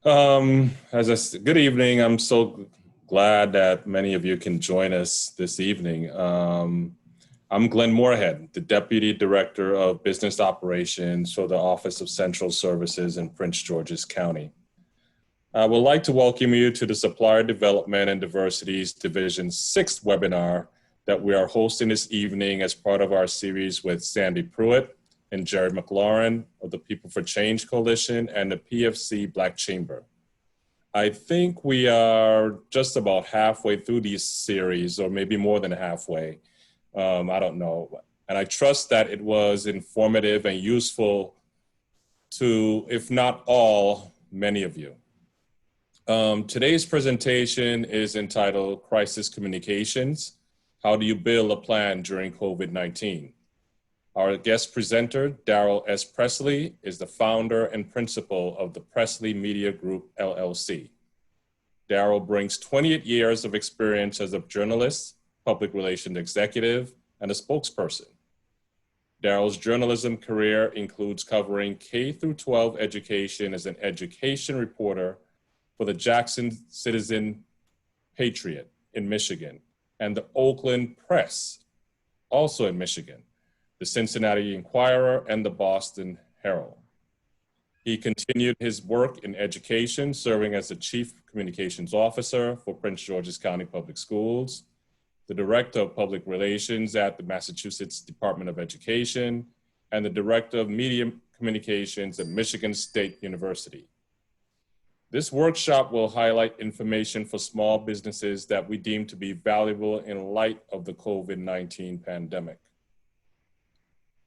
Good evening. I'm so glad that many of you can join us this evening. I'm Glenn Moorhead, the Deputy Director of Business Operations for the Office of Central Services in Prince George's County. I would like to welcome you to the Supplier Development and Diversities Division's sixth webinar that we are hosting this evening as part of our series with Sandy Pruitt and Jerry McLaurin of the People for Change Coalition and the PFC Black Chamber. I think we are just about halfway through this series, or maybe more than halfway. I don't know. And I trust that it was informative and useful to, if not all, many of you. Today's presentation is entitled Crisis Communications: How do you build a plan during COVID-19? Our guest presenter, Darrell S. Presley, is the founder and principal of the Presley Media Group, LLC. Darrell brings 28 years of experience as a journalist, public relations executive, and a spokesperson. Darrell's journalism career includes covering K-12 education as an education reporter for the Jackson Citizen Patriot in Michigan and the Oakland Press, also in Michigan, the Cincinnati Enquirer, and the Boston Herald. He continued his work in education, serving as the Chief Communications Officer for Prince George's County Public Schools, the Director of Public Relations at the Massachusetts Department of Education, and the Director of Media Communications at Michigan State University. This workshop will highlight information for small businesses that we deem to be valuable in light of the COVID-19 pandemic.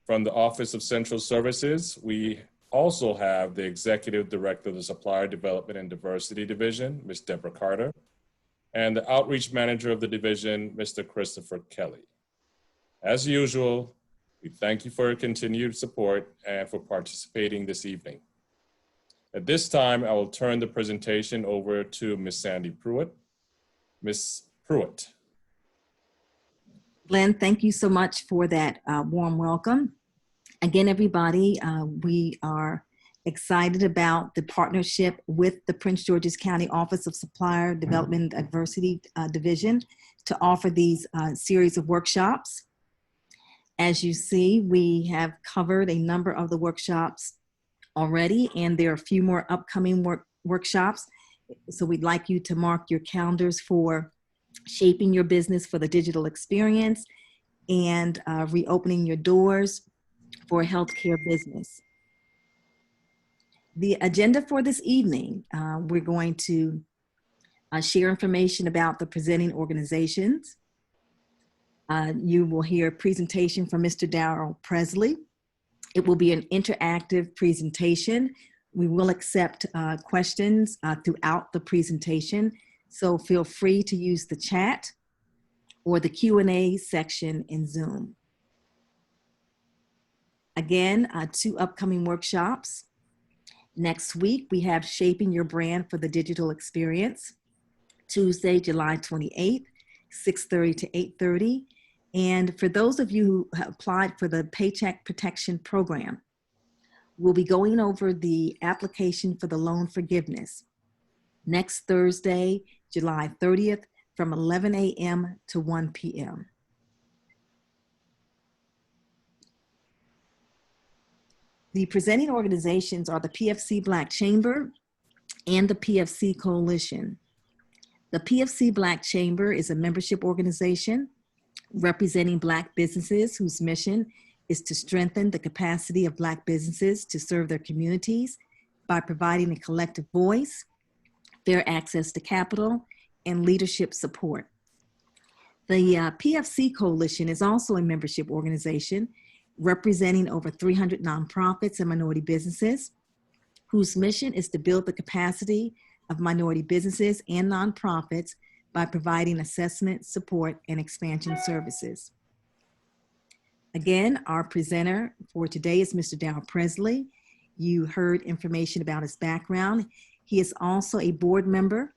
From the Office of Central Services, we also have the Executive Director of the Supplier Development and Diversity Division, Ms. Deborah Carter, and the Outreach Manager of the division, Mr. Christopher Kelly. As usual, we thank you for your continued support and for participating this evening. At this time, I will turn the presentation over to Ms. Sandy Pruitt. Ms. Pruitt. Glenn, thank you so much for that warm welcome. Again, everybody, we are excited about the partnership with the Prince George's County Office of Supplier Development and Diversity Division to offer these series of workshops. As you see, we have covered a number of the workshops already, and there are a few more upcoming workshops. So we'd like you to mark your calendars for Shaping Your Business for the Digital Experience and Reopening Your Doors for Healthcare Business. The agenda for this evening, we're going to share information about the presenting organizations. You will hear a presentation from Mr. Darrell Presley. It will be an interactive presentation. We will accept questions throughout the presentation, so feel free to use the chat or the Q&A section in Zoom. Again, 2 upcoming workshops. Next week, we have Shaping Your Brand for the Digital Experience, Tuesday, July 28th, 6:30 to 8:30. And for those of you who have applied for the Paycheck Protection Program, we'll be going over the application for the loan forgiveness next Thursday, July 30th, from 11 a.m. to 1 p.m. The presenting organizations are the PFC Black Chamber and the PFC Coalition. The PFC Black Chamber is a membership organization representing Black businesses whose mission is to strengthen the capacity of Black businesses to serve their communities by providing a collective voice, fair access to capital, and leadership support. The PFC Coalition is also a membership organization representing over 300 nonprofits and minority businesses whose mission is to build the capacity of minority businesses and nonprofits by providing assessment, support, and expansion services. Again, our presenter for today is Mr. Darrell Presley. You heard information about his background. He is also a board member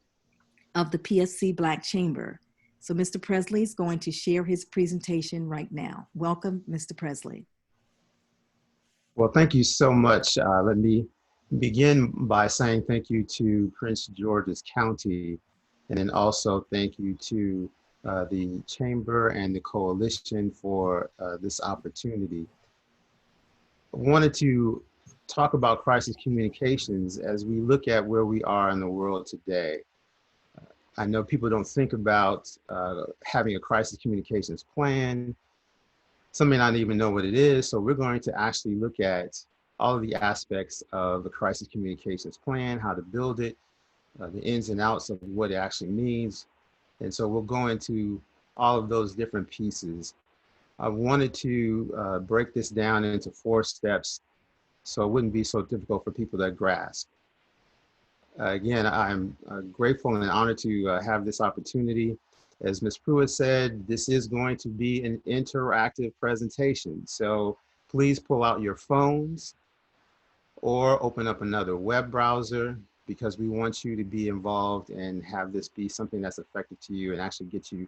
of the PFC Black Chamber. So Mr. Presley is going to share his presentation right now. Welcome, Mr. Presley. Well, thank you so much. Let me begin by saying thank you to Prince George's County, and then also thank you to the Chamber and the Coalition for this opportunity. I wanted to talk about crisis communications as we look at where we are in the world today. I know people don't think about having a crisis communications plan. Some may not even know what it is, so we're going to actually look at all of the aspects of a crisis communications plan, how to build it, the ins and outs of what it actually means. And so we'll go into all of those different pieces. I wanted to break this down into 4 steps so it wouldn't be so difficult for people to grasp. Again, I'm grateful and honored to have this opportunity. As Ms. Pruitt said, this is going to be an interactive presentation. So please pull out your phones or open up another web browser, because we want you to be involved and have this be something that's effective to you and actually get you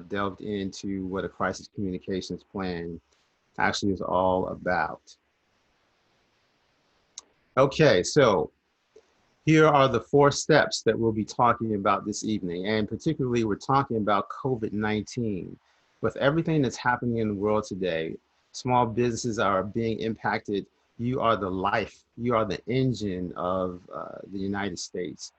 delved into what a crisis communications plan actually is all about. Okay, so here are the 4 steps that we'll be talking about this evening. And particularly, we're talking about COVID-19. With everything that's happening in the world today, small businesses are being impacted. You are the life, you are the engine of the United States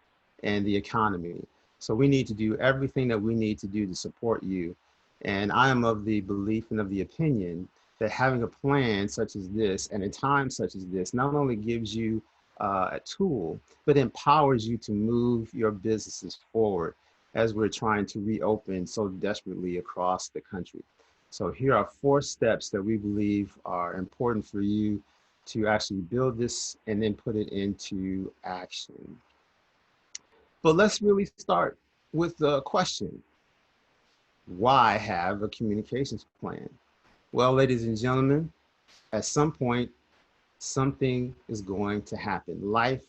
and the economy. So we need to do everything that we need to do to support you. And I am of the belief and of the opinion that having a plan such as this and a time such as this not only gives you a tool, but empowers you to move your businesses forward as we're trying to reopen so desperately across the country. So here are 4 steps that we believe are important for you to actually build this and then put it into action. But let's really start with the question, why have a communications plan? Well, ladies and gentlemen, at some point, something is going to happen. Life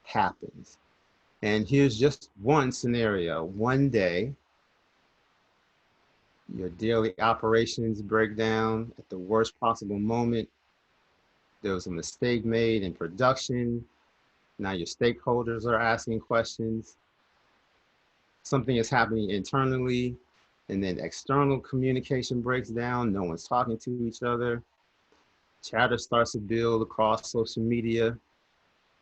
happens. And here's just one scenario. One day, your daily operations break down at the worst possible moment. There was a mistake made in production. Now your stakeholders are asking questions. Something is happening internally, and then external communication breaks down. No one's talking to each other. Chatter starts to build across social media.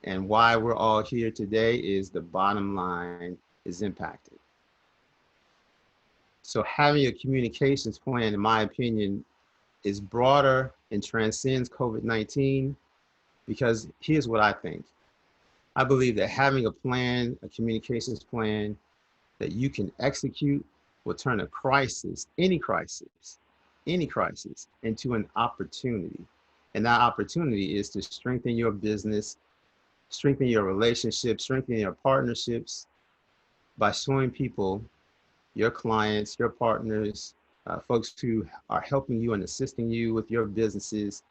And why we're all here today is the bottom line is impacted. So having a communications plan, in my opinion, is broader and transcends COVID-19, because here's what I think. I believe that having a plan, a communications plan that you can execute will turn a crisis, any crisis, into an opportunity. And that opportunity is to strengthen your business, strengthen your relationships, strengthen your partnerships by showing people, your clients, your partners, folks who are helping you and assisting you with your businesses,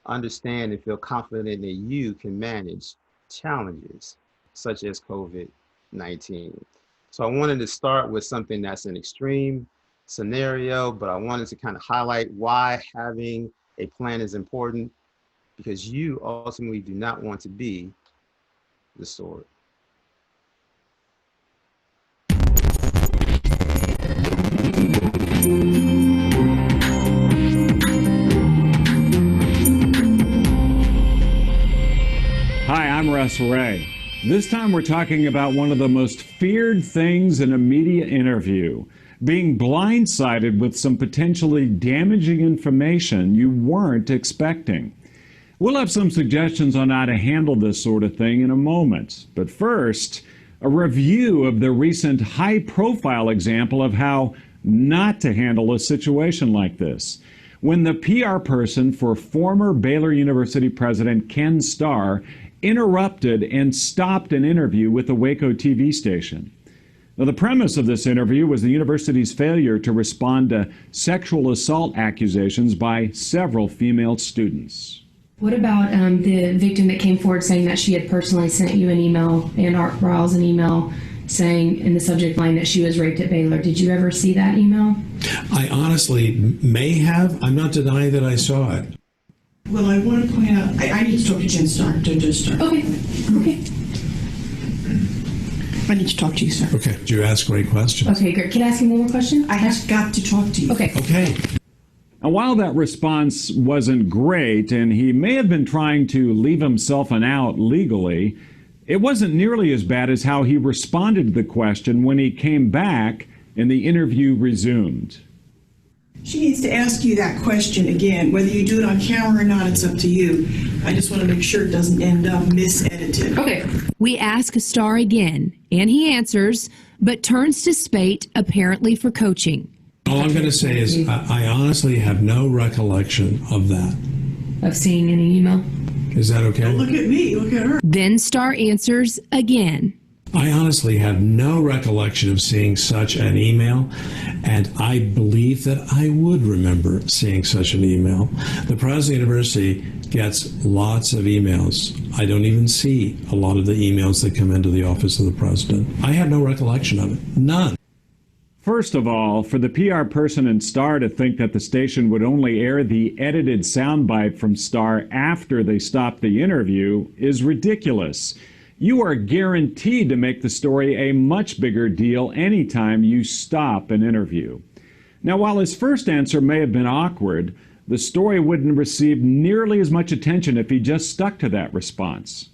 understand and feel confident that you can manage challenges such as COVID-19. So I wanted to start with something that's an extreme scenario, but I wanted to kind of highlight why having a plan is important, because you ultimately do not want to be the sword. Hi, I'm Russ Ray. This time we're talking about one of the most feared things in a media interview, being blindsided with some potentially damaging information you weren't expecting. We'll have some suggestions on how to handle this sort of thing in a moment. But first, a review of the recent high-profile example of how not to handle a situation like this. When the PR person for former Baylor University President Ken Starr interrupted and stopped an interview with the Waco TV station. Now, the premise of this interview was the university's failure to respond to sexual assault accusations by several female students. What about the victim that came forward saying that she had personally sent you an email, and Art Brawls an email, saying in the subject line that she was raped at Baylor? Did you ever see that email? I honestly may have. I'm not denying that I saw it. Well, I want to point out, I need to talk to Jen Starr, to Starr. Okay. Okay. I need to talk to you, sir. Okay, you ask great questions. Okay, great. Can I ask you one more question? I have got to talk to you. Okay. Okay. And while that response wasn't great, and he may have been trying to leave himself an out legally, it wasn't nearly as bad as how he responded to the question when he came back and the interview resumed. She needs to ask you that question again. Whether you do it on camera or not, it's up to you. I just want to make sure it doesn't end up misedited. Okay. We ask Starr again, and he answers, but turns to Spate apparently for coaching. All I'm going to say is I honestly have no recollection of that. Of seeing any email? Is that okay? Look at me. Look at her. Then Starr answers again. I honestly have no recollection of seeing such an email, and I believe that I would remember seeing such an email. The president of the university gets lots of emails. I don't even see a lot of the emails that come into the office of the president. I have no recollection of it. None. First of all, for the PR person in Starr to think that the station would only air the edited soundbite from Starr after they stopped the interview is ridiculous. You are guaranteed to make the story a much bigger deal anytime you stop an interview. Now, while his first answer may have been awkward, the story wouldn't receive nearly as much attention if he just stuck to that response.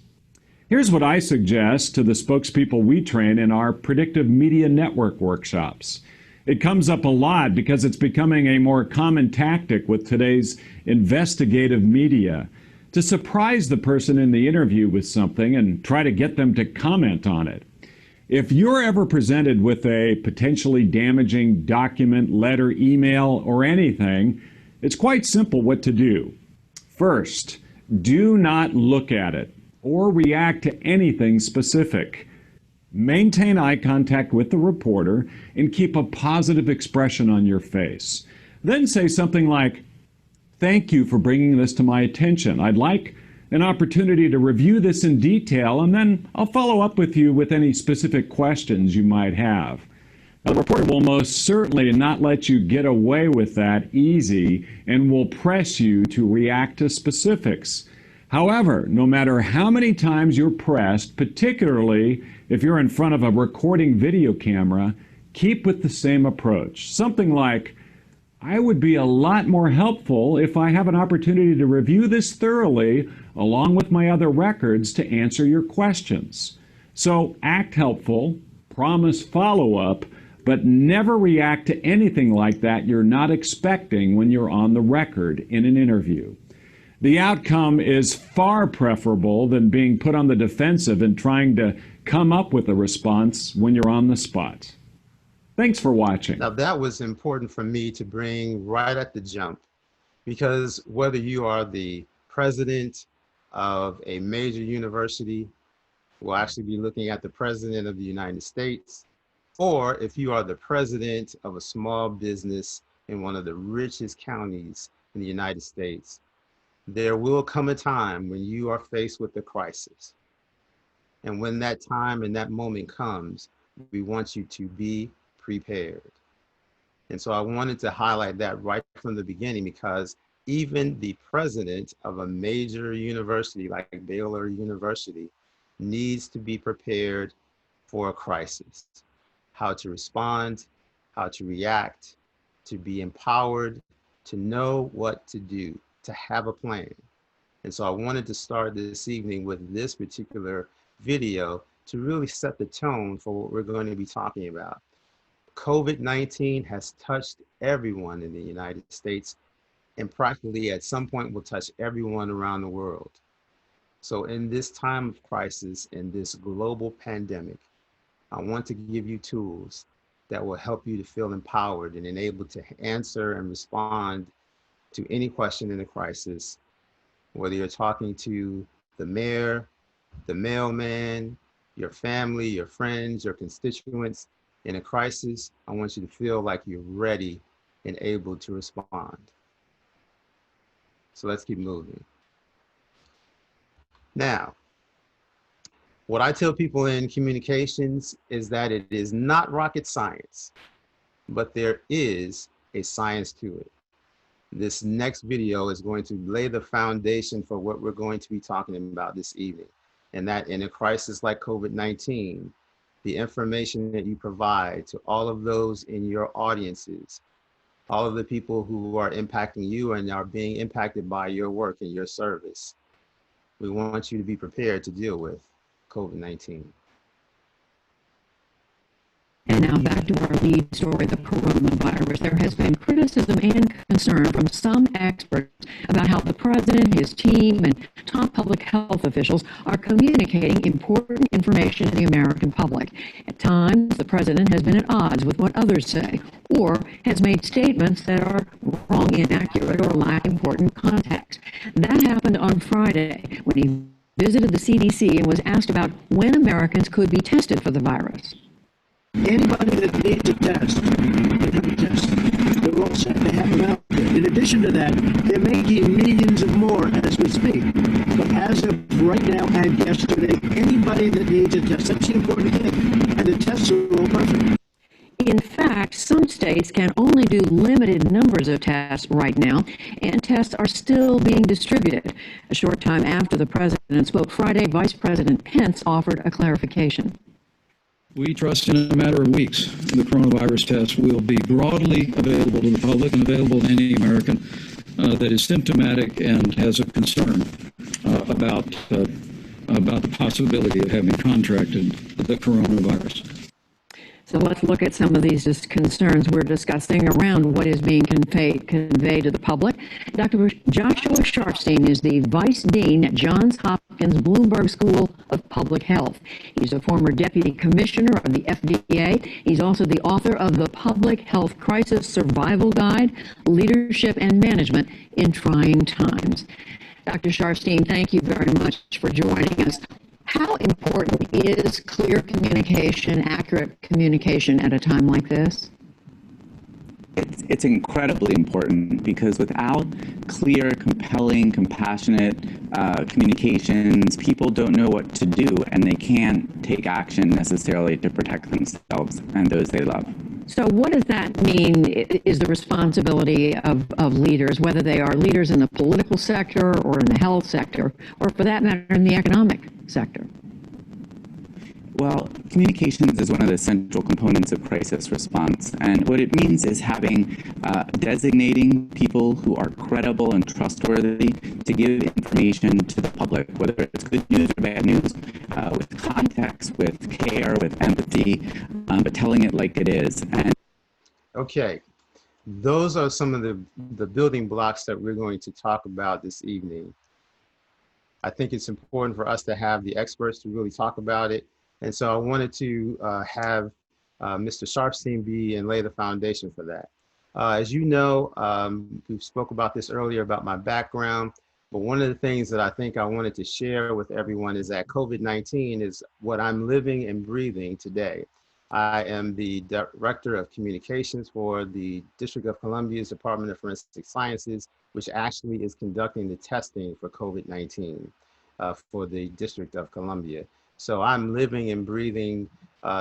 Here's what I suggest to the spokespeople we train in our predictive media network workshops. It comes up a lot because it's becoming a more common tactic with today's investigative media to surprise the person in the interview with something and try to get them to comment on it. If you're ever presented with a potentially damaging document, letter, email, or anything, it's quite simple what to do. First, do not look at it or react to anything specific. Maintain eye contact with the reporter and keep a positive expression on your face. Then say something like, "Thank you for bringing this to my attention. I'd like an opportunity to review this in detail, and then I'll follow up with you with any specific questions you might have." Now, the reporter will most certainly not let you get away with that easy and will press you to react to specifics. However, no matter how many times you're pressed, particularly if you're in front of a recording video camera, keep with the same approach. Something like, "I would be a lot more helpful if I have an opportunity to review this thoroughly along with my other records to answer your questions." So act helpful, promise follow-up, but never react to anything like that you're not expecting when you're on the record in an interview. The outcome is far preferable than being put on the defensive and trying to come up with a response when you're on the spot. Thanks for watching. Now that was important for me to bring right at the jump, because whether you are the president of a major university, we'll actually be looking at the president of the United States, or if you are the president of a small business in one of the richest counties in the United States, there will come a time when you are faced with a crisis. And when that time and that moment comes, we want you to be prepared. And so I wanted to highlight that right from the beginning, because even the president of a major university like Baylor University needs to be prepared for a crisis. How to respond, how to react, to be empowered, to know what to do, to have a plan. And so I wanted to start this evening with this particular video to really set the tone for what we're going to be talking about. COVID-19 has touched everyone in the United States, and practically at some point will touch everyone around the world. So in this time of crisis, in this global pandemic, I want to give you tools that will help you to feel empowered and enabled to answer and respond to any question in a crisis, whether you're talking to the mayor, the mailman, your family, your friends, your constituents. In a crisis, I want you to feel like you're ready and able to respond. So let's keep moving. Now, what I tell people in communications is that it is not rocket science, but there is a science to it. This next video is going to lay the foundation for what we're going to be talking about this evening. And that in a crisis like COVID-19, the information that you provide to all of those in your audiences, all of the people who are impacting you and are being impacted by your work and your service, we want you to be prepared to deal with COVID-19. And now back to our lead story, the coronavirus. There has been criticism and concern from some experts about how the president, his team, and top public health officials are communicating important information to the American public. At times, the president has been at odds with what others say, or has made statements that are wrong, inaccurate, or lack important context. That happened on Friday when he visited the CDC and was asked about when Americans could be tested for the virus. Anybody that needs a test can have a test. They're all set to have them out there. In addition to that, they're making millions of more as we speak. But as of right now and yesterday, anybody that needs a test, that's the important thing. And the tests are all perfect. In fact, some states can only do limited numbers of tests right now, and tests are still being distributed. A short time after the president spoke Friday, Vice President Pence offered a clarification. We trust in a matter of weeks the coronavirus test will be broadly available to the public and available to any American that is symptomatic and has a concern about the possibility of having contracted the coronavirus. So let's look at some of these concerns we're discussing around what is being conveyed to the public. Dr. Joshua Sharfstein is the Vice Dean at Johns Hopkins Bloomberg School of Public Health. He's a former Deputy Commissioner of the FDA. He's also the author of the Public Health Crisis Survival Guide, Leadership and Management in Trying Times. Dr. Sharfstein, thank you very much for joining us. How important is clear communication, accurate communication at a time like this? It's incredibly important because without clear, compelling, compassionate communications, people don't know what to do and they can't take action necessarily to protect themselves and those they love. So what does that mean is the responsibility of leaders, whether they are leaders in the political sector or in the health sector, or for that matter in the economic sector? Well, communications is one of the central components of crisis response. And what it means is designating people who are credible and trustworthy to give information to the public, whether it's good news or bad news, with context, with care, with empathy, but telling it like it is. And Okay, those are some of the building blocks that we're going to talk about this evening. I think it's important for us to have the experts to really talk about it. And so I wanted to have Mr. Sharfstein be and lay the foundation for that. As you know, we spoke about this earlier about my background, but one of the things that I think I wanted to share with everyone is that COVID-19 is what I'm living and breathing today. I am the Director of Communications for the District of Columbia's Department of Forensic Sciences, which actually is conducting the testing for COVID-19 for the District of Columbia. So I'm living and breathing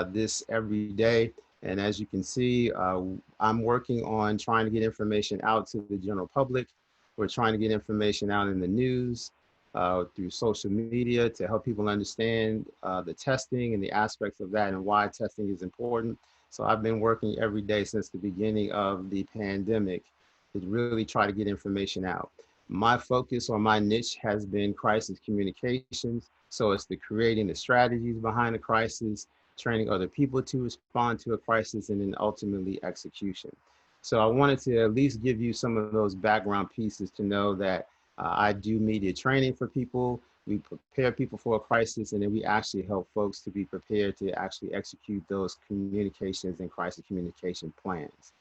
this every day. And as you can see, I'm working on trying to get information out to the general public. We're trying to get information out in the news through social media to help people understand the testing and the aspects of that and why testing is important. So I've been working every day since the beginning of the pandemic to really try to get information out. My focus or my niche has been crisis communications. So it's the creating the strategies behind the crisis, training other people to respond to a crisis, and then ultimately execution. So I wanted to at least give you some of those background pieces to know that I do media training for people. We prepare people for a crisis, and then we actually help folks to be prepared to actually execute those communications and crisis communication plans.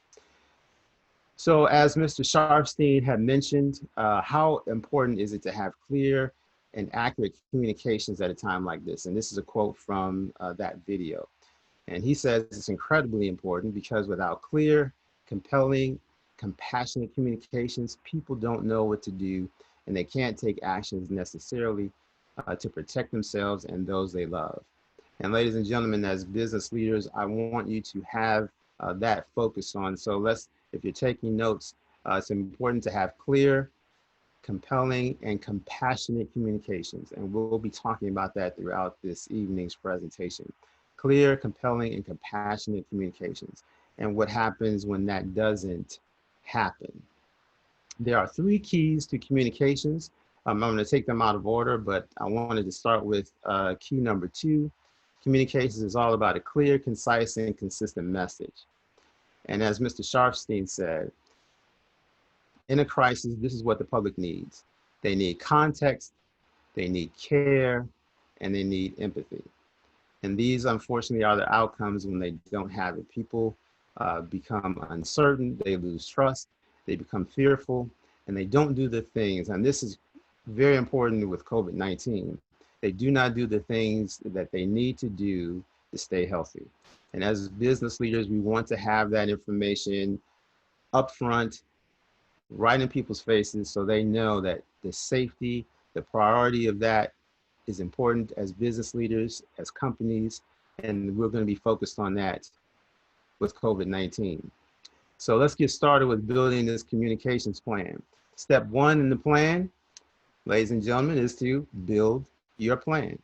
So as Mr. Sharfstein had mentioned, how important is it to have clear and accurate communications at a time like this? And this is a quote from that video. And he says it's incredibly important because without clear, compelling, compassionate communications, people don't know what to do and they can't take actions necessarily to protect themselves and those they love. And ladies and gentlemen, as business leaders, I want you to have that focus on. So if you're taking notes, It's important to have clear, compelling, and compassionate communications. And we'll be talking about that throughout this evening's presentation. Clear, compelling, and compassionate communications. And what happens when that doesn't happen. There are 3 keys to communications. I'm going to take them out of order, but I wanted to start with key number 2. Communications is all about a clear, concise, and consistent message. And as Mr. Sharfstein said, in a crisis, this is what the public needs. They need context, they need care, and they need empathy. And these, unfortunately, are the outcomes when they don't have it. People become uncertain, they lose trust, they become fearful, and they don't do the things. And this is very important with COVID-19. They do not do the things that they need to do to stay healthy. And as business leaders, we want to have that information upfront, right in people's faces, so they know that the safety, the priority of that is important as business leaders, as companies, and we're going to be focused on that with COVID-19. So let's get started with building this communications plan. Step 1 in the plan, ladies and gentlemen, is to build your plan.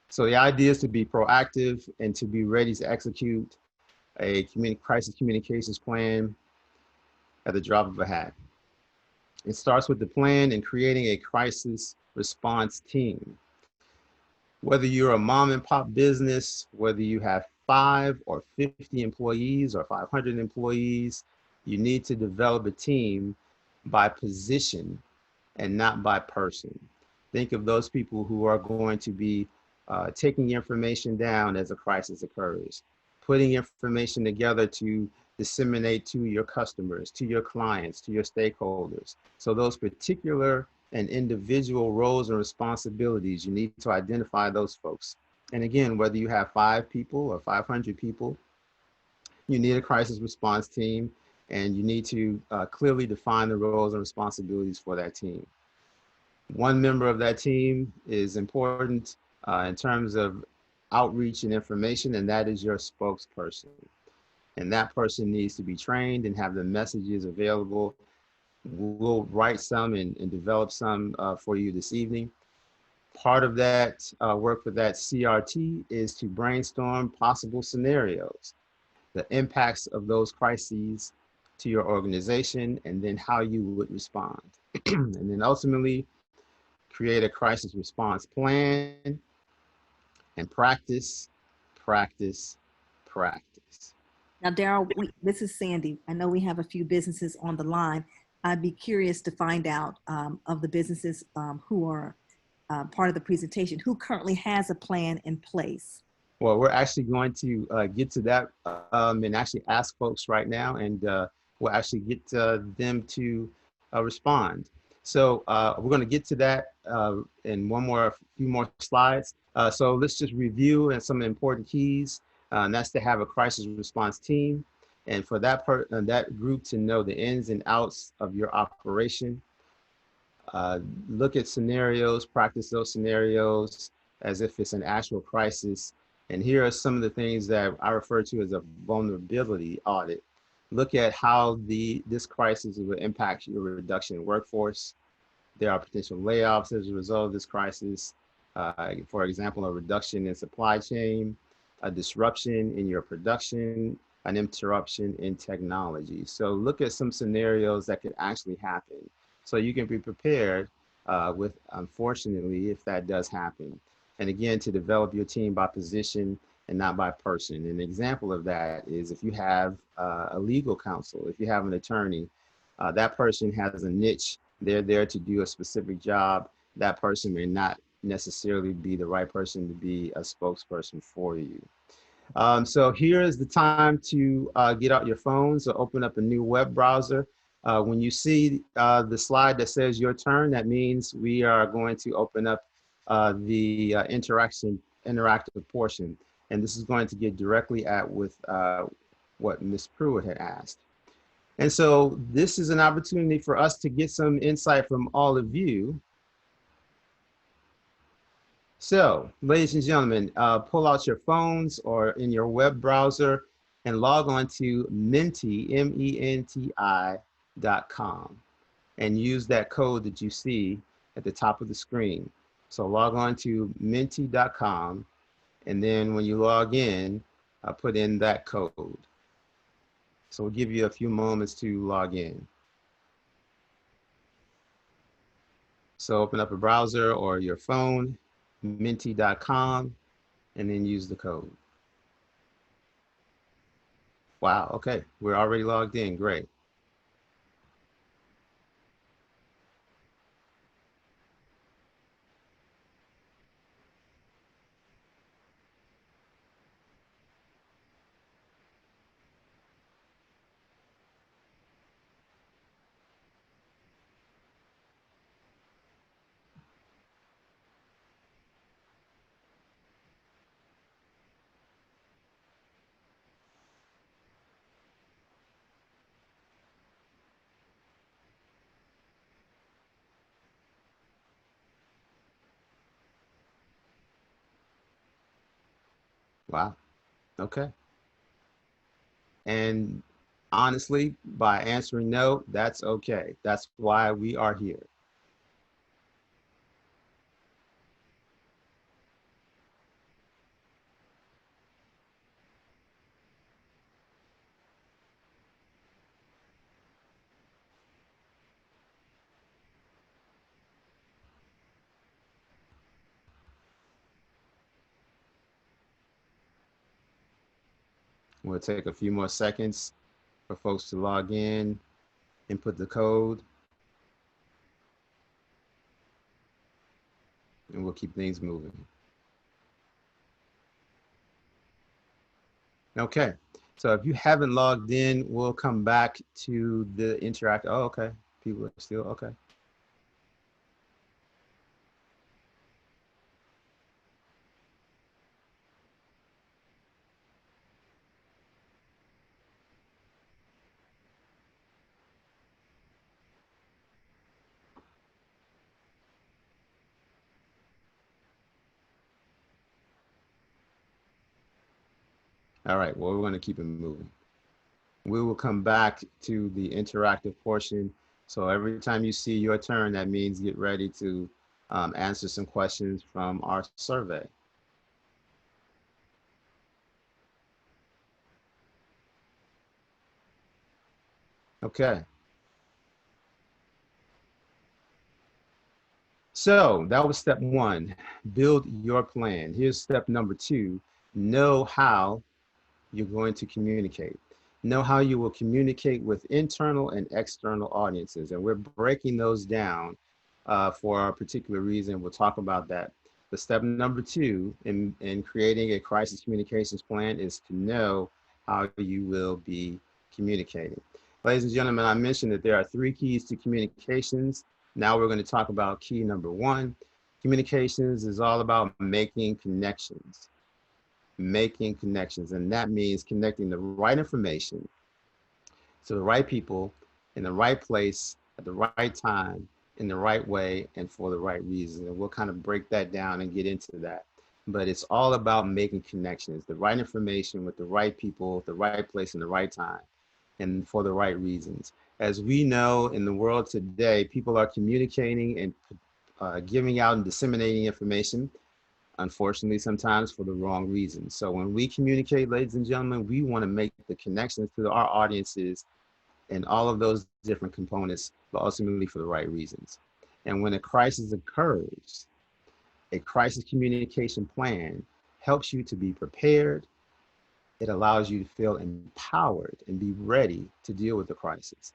So the idea is to be proactive and to be ready to execute a crisis communications plan at the drop of a hat. It starts with the plan and creating a crisis response team. Whether you're a mom and pop business, whether you have 5 or 50 employees or 500 employees, you need to develop a team by position and not by person. Think of those people who are going to be taking information down as a crisis occurs, putting information together to disseminate to your customers, to your clients, to your stakeholders. So those particular and individual roles and responsibilities, you need to identify those folks. And again, whether you have 5 people or 500 people, you need a crisis response team, and you need to clearly define the roles and responsibilities for that team. One member of that team is important in terms of outreach and information, and that is your spokesperson. And that person needs to be trained and have the messages available. We'll write some and develop some for you this evening. Part of that work with that CRT is to brainstorm possible scenarios, the impacts of those crises to your organization, and then how you would respond. And then ultimately, create a crisis response plan and practice, practice, practice. Now, Darryl, this is Sandy. I know we have a few businesses on the line. I'd be curious to find out of the businesses who are part of the presentation, who currently has a plan in place. Well, we're actually going to get to that and actually ask folks right now, and we'll actually get them to respond. So we're going to get to that in a few more slides. So let's just review and some important keys. And that's to have a crisis response team, and for that group to know the ins and outs of your operation. Look at scenarios, practice those scenarios as if it's an actual crisis. And here are some of the things that I refer to as a vulnerability audit. Look at how this crisis will impact your reduction in workforce. There are potential layoffs as a result of this crisis. For example, a reduction in supply chain, a disruption in your production, an interruption in technology. So look at some scenarios that could actually happen, so you can be prepared with, unfortunately, if that does happen. And again, to develop your team by position and not by person. An example of that is if you have a legal counsel, if you have an attorney, that person has a niche. They're there to do a specific job. That person may not necessarily be the right person to be a spokesperson for you. So here is the time to get out your phones or open up a new web browser. When you see the slide that says your turn, that means we are going to open up the interactive portion. And this is going to get directly at with what Ms. Pruitt had asked. And so this is an opportunity for us to get some insight from all of you. So, ladies and gentlemen, pull out your phones or in your web browser and log on to Menti, M-E-N-T-I.com. and use that code that you see at the top of the screen. So log on to menti.com, and then when you log in, put in that code. So we'll give you a few moments to log in. So open up a browser or your phone, menti.com, and then use the code. Wow, okay, we're already logged in, great. Wow, okay. And honestly, by answering no, that's okay. That's why we are here. We'll take a few more seconds for folks to log in, input the code, and we'll keep things moving. Okay, so if you haven't logged in, we'll come back to the interact. Oh, okay, people are still, okay. All right, well, we're gonna keep it moving. We will come back to the interactive portion. So every time you see your turn, that means get ready to answer some questions from our survey. Okay. So that was step one, build your plan. Here's step number two, know how you're going to communicate. Know how you will communicate with internal and external audiences. And we're breaking those down for a particular reason. We'll talk about that. But step number two in creating a crisis communications plan is to know how you will be communicating. Ladies and gentlemen, I mentioned that there are three keys to communications. Now we're going to talk about key number one. Communications is all about making connections. Making connections, and that means connecting the right information to the right people in the right place at the right time in the right way and for the right reason. And we'll kind of break that down and get into that. But it's all about making connections, the right information with the right people, the right place and the right time and for the right reasons. As we know in the world today, people are communicating and giving out and disseminating information, unfortunately, sometimes for the wrong reasons. So when we communicate, ladies and gentlemen, we want to make the connections to our audiences and all of those different components, but ultimately for the right reasons. And when a crisis occurs, a crisis communication plan helps you to be prepared. It allows you to feel empowered and be ready to deal with the crisis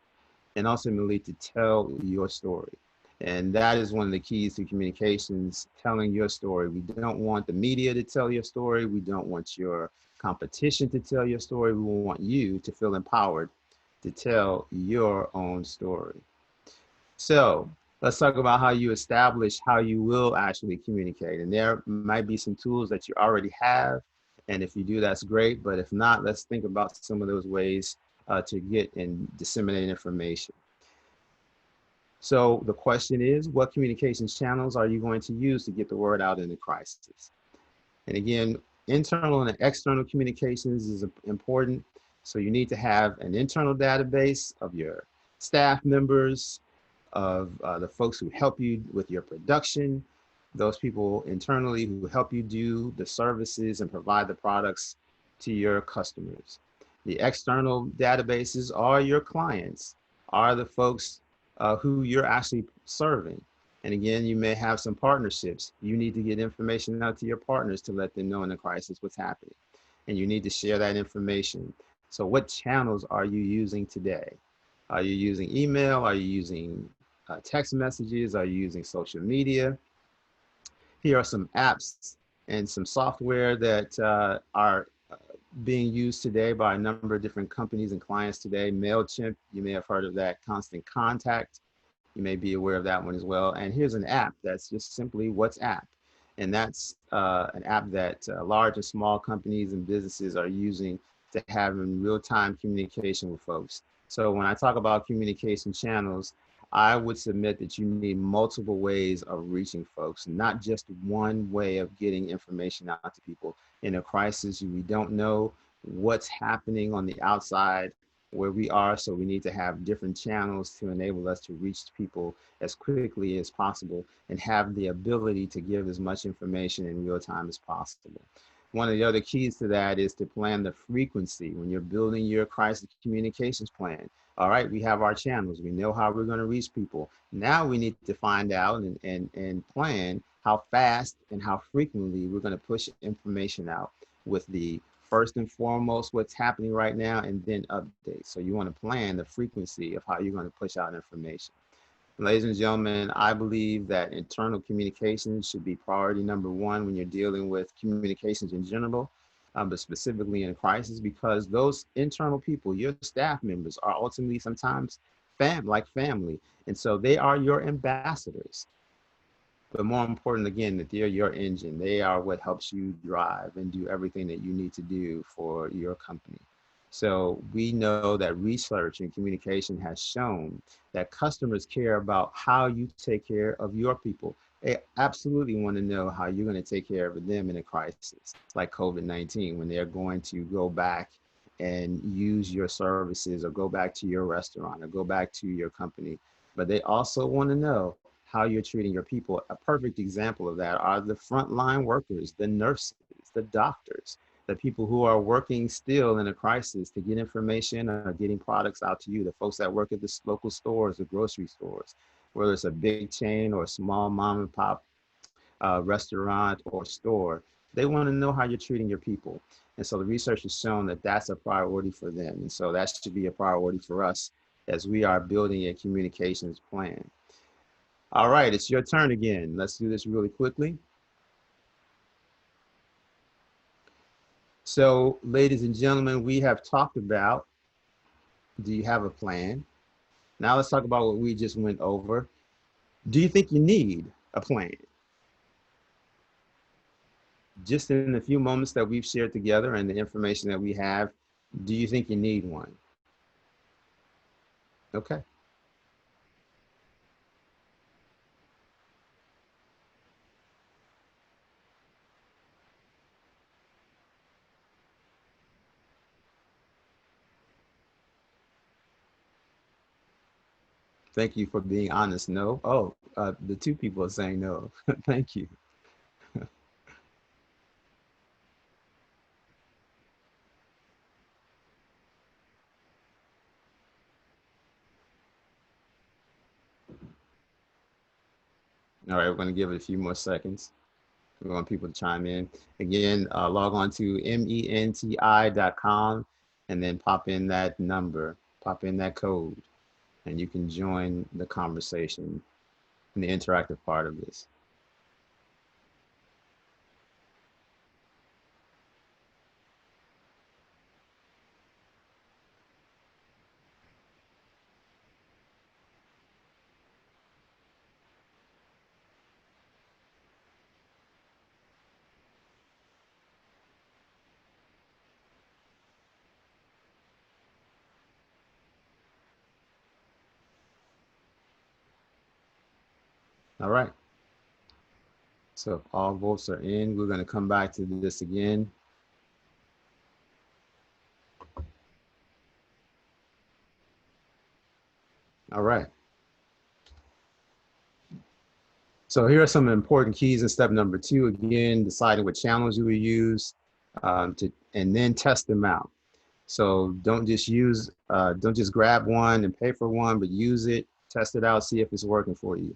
and ultimately to tell your story. And that is one of the keys to communications, telling your story. We don't want the media to tell your story. We don't want your competition to tell your story. We want you to feel empowered to tell your own story. So let's talk about how you establish how you will actually communicate. And there might be some tools that you already have. And if you do, that's great. But if not, let's think about some of those ways to get and disseminate information. So the question is, what communications channels are you going to use to get the word out in the crisis? And again, internal and external communications is important. So you need to have an internal database of your staff members, of the folks who help you with your production, those people internally who help you do the services and provide the products to your customers. The external databases are your clients, are the folks who you're actually serving. And again, you may have some partnerships. You need to get information out to your partners to let them know in a crisis what's happening. And you need to share that information. So what channels are you using today? Are you using email? Are you using text messages? Are you using social media? Here are some apps and some software that are being used today by a number of different companies and clients today. MailChimp, you may have heard of that. Constant Contact, you may be aware of that one as well. And here's an app that's just simply WhatsApp. And that's an app that large and small companies and businesses are using to have in real-time communication with folks. So when I talk about communication channels, I would submit that you need multiple ways of reaching folks, not just one way of getting information out to people. In a crisis, we don't know what's happening on the outside where we are, so we need to have different channels to enable us to reach people as quickly as possible and have the ability to give as much information in real time as possible. One of the other keys to that is to plan the frequency when you're building your crisis communications plan. All right, we have our channels. We know how we're going to reach people. Now we need to find out and plan how fast and how frequently we're going to push information out with the first and foremost what's happening right now and then updates. So you want to plan the frequency of how you're going to push out information. Ladies and gentlemen, I believe that internal communications should be priority number one when you're dealing with communications in general, but specifically in a crisis, because those internal people, your staff members, are ultimately sometimes like family. And so they are your ambassadors. But more important, again, that they're your engine. They are what helps you drive and do everything that you need to do for your company. So we know that research and communication has shown that customers care about how you take care of your people. They absolutely want to know how you're going to take care of them in a crisis like COVID-19, when they're going to go back and use your services or go back to your restaurant or go back to your company. But they also want to know how you're treating your people. A perfect example of that are the frontline workers, the nurses, the doctors, the people who are working still in a crisis to get information or getting products out to you, the folks that work at the local stores, the grocery stores, whether it's a big chain or a small mom and pop restaurant or store. They want to know how you're treating your people. And so the research has shown that that's a priority for them. And so that should be a priority for us as we are building a communications plan. All right, it's your turn again. Let's do this really quickly. So, ladies and gentlemen, we have talked about, do you have a plan? Now let's talk about what we just went over. Do you think you need a plan? Just in the few moments that we've shared together and the information that we have, do you think you need one? Okay. Thank you for being honest. No. Oh, the two people are saying no. Thank you. All right, we're going to give it a few more seconds. We want people to chime in. Again, log on to menti.com and then pop in that number, pop in that code, and you can join the conversation in the interactive part of this. All right. So if all votes are in, we're going to come back to this again. All right. So here are some important keys in step number 2. Again, deciding what channels you will use and then test them out. So don't just grab one and pay for one, but use it, test it out, see if it's working for you.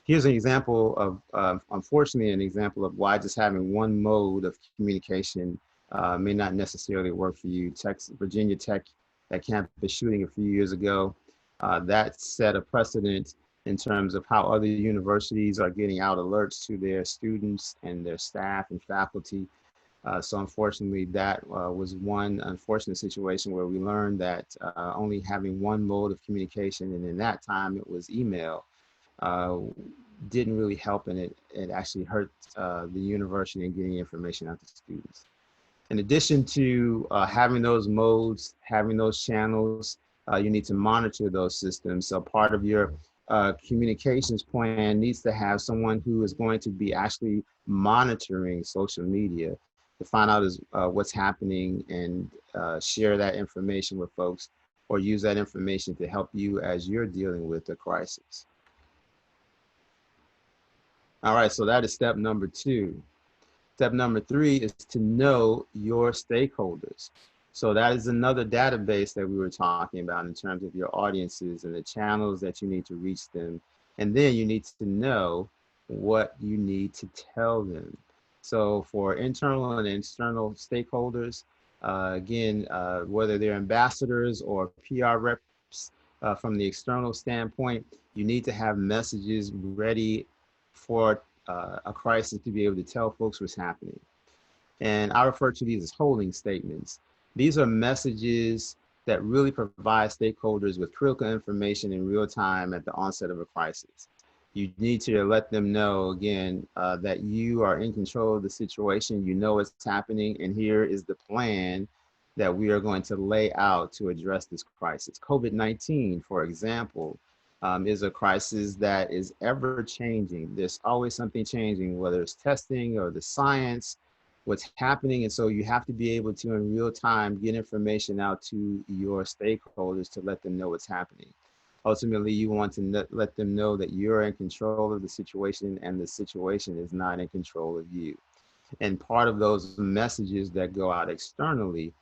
Here's an example of, unfortunately, an example of why just having one mode of communication may not necessarily work for you. Virginia Tech, that campus shooting a few years ago, that set a precedent in terms of how other universities are getting out alerts to their students and their staff and faculty. So unfortunately, that was one unfortunate situation where we learned that only having one mode of communication, and in that time it was email, didn't really help, and it actually hurt the university in getting information out to students. In addition to having those modes, having those channels, you need to monitor those systems. So part of your communications plan needs to have someone who is going to be actually monitoring social media to find out what's happening and share that information with folks, or use that information to help you as you're dealing with the crisis. All right, so that is step number 2. Step number 3 is to know your stakeholders. So that is another database that we were talking about in terms of your audiences and the channels that you need to reach them. And then you need to know what you need to tell them. So for internal and external stakeholders, again, whether they're ambassadors or PR reps from the external standpoint, you need to have messages ready for a crisis to be able to tell folks what's happening. And I refer to these as holding statements. These are messages that really provide stakeholders with critical information in real time at the onset of a crisis. You need to let them know, again, that you are in control of the situation, you know what's happening, and here is the plan that we are going to lay out to address this crisis. COVID-19, for example, is a crisis that is ever changing. There's always something changing, whether it's testing or the science, what's happening. And so you have to be able to, in real time, get information out to your stakeholders to let them know what's happening. Ultimately, you want to let them know that you're in control of the situation and the situation is not in control of you. And part of those messages that go out externally,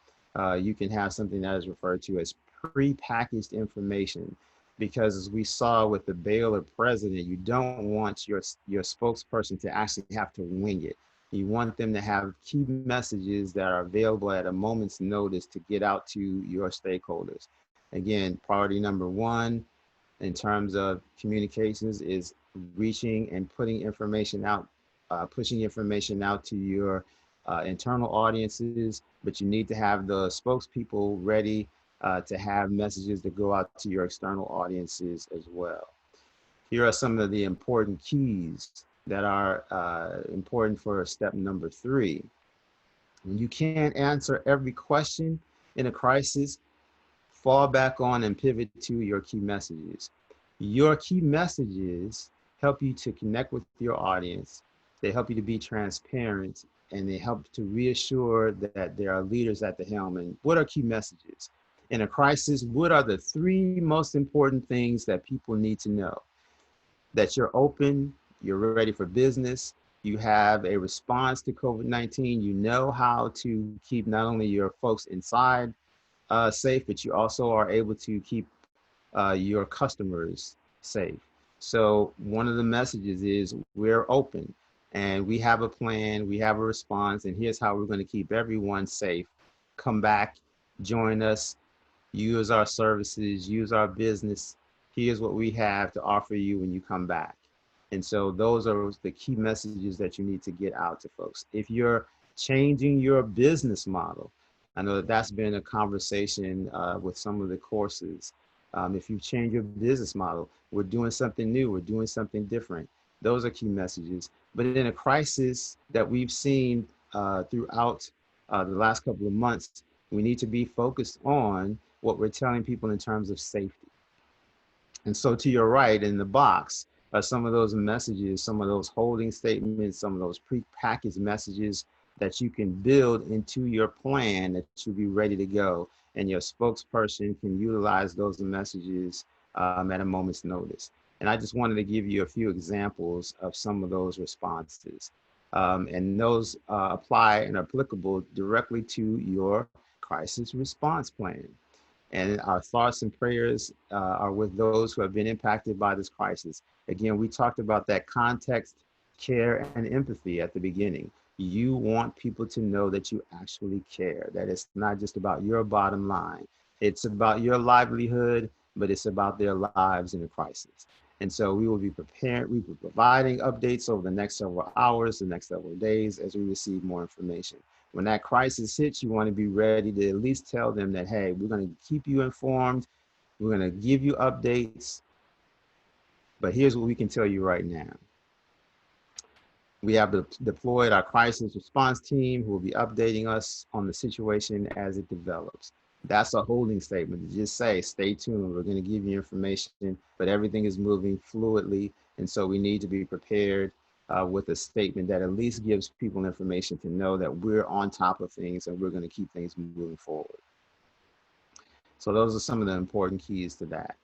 you can have something that is referred to as pre-packaged information. Because as we saw with the Baylor president, you don't want your spokesperson to actually have to wing it. You want them to have key messages that are available at a moment's notice to get out to your stakeholders. Again, priority number 1 in terms of communications is reaching and putting information out, pushing information out to your internal audiences, but you need to have the spokespeople ready to have messages that go out to your external audiences as well. Here are some of the important keys that are important for step number 3. When you can't answer every question in a crisis, fall back on and pivot to your key messages. Your key messages help you to connect with your audience. They help you to be transparent, and they help to reassure that there are leaders at the helm. And what are key messages? In a crisis, what are the 3 most important things that people need to know? That you're open, you're ready for business, you have a response to COVID-19, you know how to keep not only your folks inside safe, but you also are able to keep your customers safe. So one of the messages is we're open and we have a plan, we have a response, and here's how we're going to keep everyone safe. Come back, join us, use our services, use our business. Here's what we have to offer you when you come back. And so those are the key messages that you need to get out to folks. If you're changing your business model, I know that that's been a conversation with some of the courses. If you change your business model, we're doing something new, we're doing something different. Those are key messages. But in a crisis that we've seen throughout the last couple of months, we need to be focused on what we're telling people in terms of safety. And so to your right in the box are some of those messages, some of those holding statements, some of those pre-packaged messages that you can build into your plan that you'll be ready to go. And your spokesperson can utilize those messages at a moment's notice. And I just wanted to give you a few examples of some of those responses. And those apply and are applicable directly to your crisis response plan. And our thoughts and prayers are with those who have been impacted by this crisis. Again, we talked about that context, care, and empathy at the beginning. You want people to know that you actually care, that it's not just about your bottom line. It's about your livelihood, but it's about their lives in a crisis. And so we will be prepared, we will be providing updates over the next several hours, the next several days as we receive more information. When that crisis hits, you want to be ready to at least tell them that, hey, we're going to keep you informed. We're going to give you updates. But here's what we can tell you right now. We have deployed our crisis response team who will be updating us on the situation as it develops. That's a holding statement to just say, stay tuned. We're going to give you information, but everything is moving fluidly. And so we need to be prepared with a statement that at least gives people information to know that we're on top of things and we're going to keep things moving forward. So those are some of the important keys to that.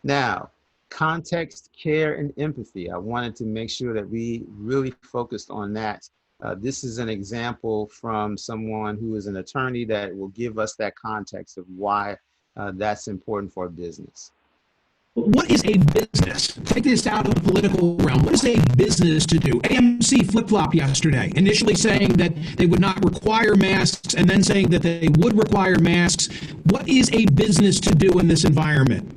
Now, context, care, and empathy. I wanted to make sure that we really focused on that. This is an example from someone who is an attorney that will give us that context of why that's important for a business. What is a business? Take this out of the political realm. What is a business to do? AMC flip-flopped yesterday, initially saying that they would not require masks and then saying that they would require masks. What is a business to do in this environment?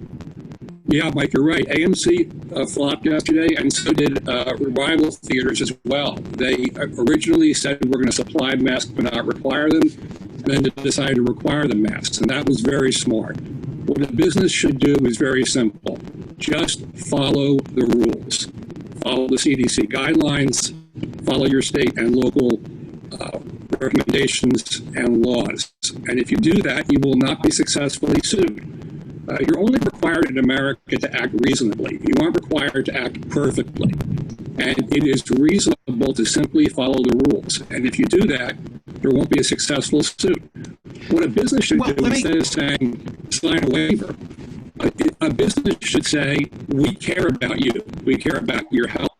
Yeah, Mike, you're right. AMC flopped yesterday, and so did rival theaters as well. They originally said we're going to supply masks but not require them, and then they decided to require the masks, and that was very smart. What a business should do is very simple. Just follow the rules. Follow the CDC guidelines, follow your state and local recommendations and laws. And if you do that, you will not be successfully sued. You're only required in America to act reasonably. You aren't required to act perfectly. And it is reasonable to simply follow the rules. And if you do that, there won't be a successful suit. What a business should do, instead of saying, sign a waiver, a business should say, we care about you. We care about your health.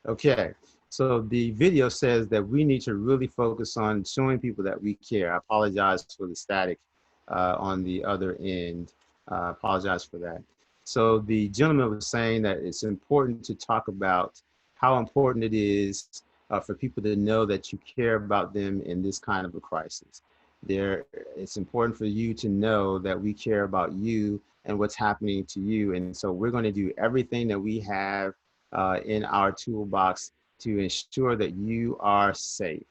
Okay. So the video says that we need to really focus on showing people that we care. I apologize for the static on the other end. Apologize for that. So the gentleman was saying that it's important to talk about how important it is for people to know that you care about them in this kind of a crisis. It's important for you to know that we care about you and what's happening to you. And so we're going to do everything that we have in our toolbox to ensure that you are safe.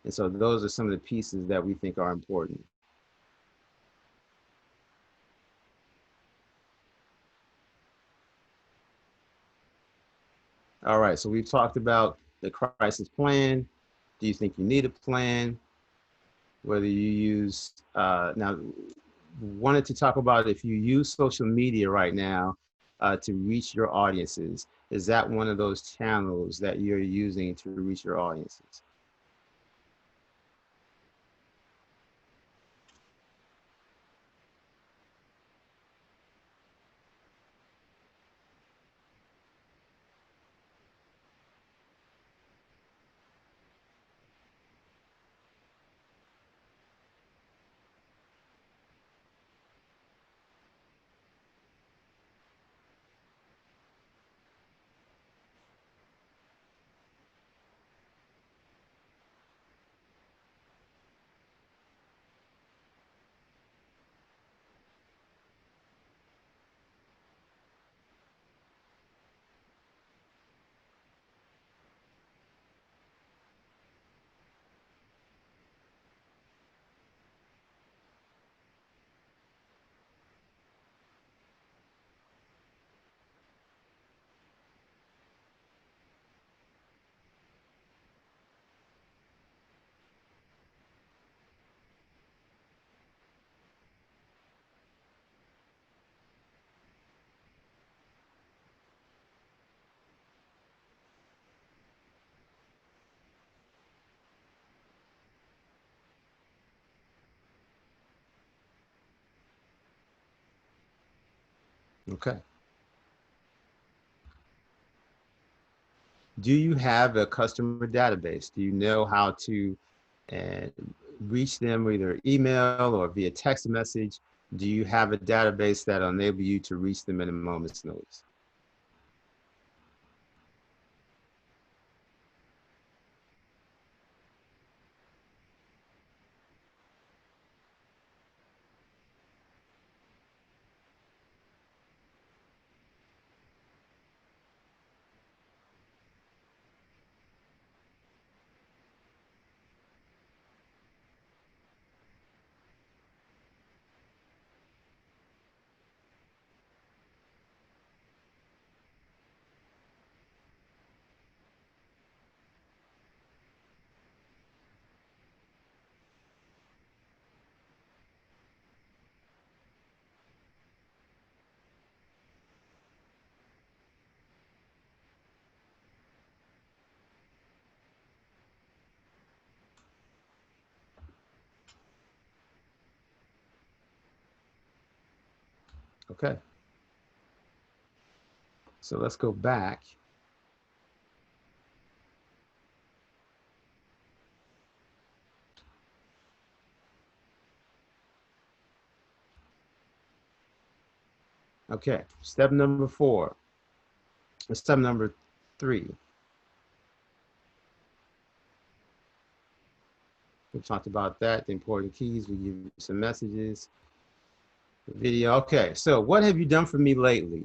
And so those are some of the pieces that we think are important. All right, so we've talked about the crisis plan. Do you think you need a plan? Whether you use, now, wanted to talk about if you use social media right now to reach your audiences. Is that one of those channels that you're using to reach your audiences? Okay. Do you have a customer database? Do you know how to uh, reach them either email or via text message? Do you have a database that will enable you to reach them in a moment's notice? Okay. So let's go back. Okay, step number 4, or step number 3. We talked about that, the important keys. We give you some messages, video. Okay, so what have you done for me lately?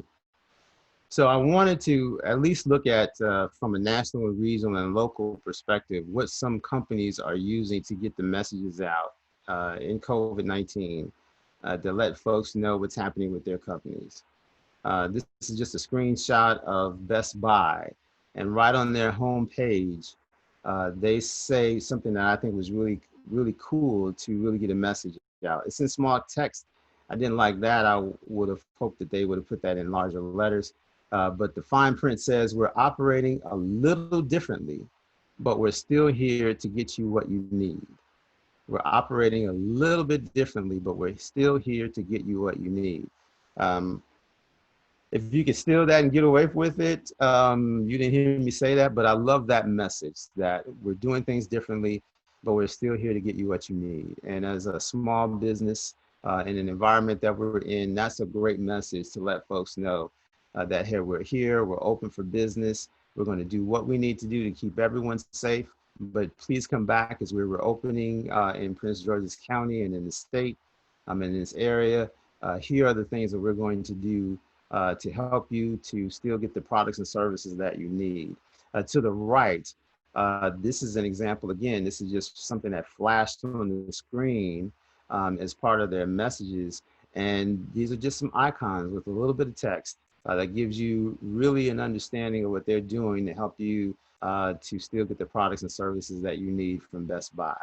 So I wanted to at least look at, from a national, regional, and local perspective, what some companies are using to get the messages out in COVID-19 to let folks know what's happening with their companies. This is just a screenshot of Best Buy, and right on their homepage, they say something that I think was really, really cool to really get a message out. It's in small text. I didn't like that. I would have hoped that they would have put that in larger letters. But the fine print says, we're operating a little differently, but we're still here to get you what you need. We're operating a little bit differently, but we're still here to get you what you need. If you can steal that and get away with it, you didn't hear me say that, but I love that message that we're doing things differently, but we're still here to get you what you need. And as a small business in an environment that we're in, that's a great message to let folks know that here, we're open for business. We're going to do what we need to do to keep everyone safe, but please come back as we were opening in Prince George's County and in the state, in this area. Here are the things that we're going to do to help you to still get the products and services that you need. To the right, this is an example. Again, this is just something that flashed on the screen as part of their messages. And these are just some icons with a little bit of text that gives you really an understanding of what they're doing to help you to still get the products and services that you need from Best Buy.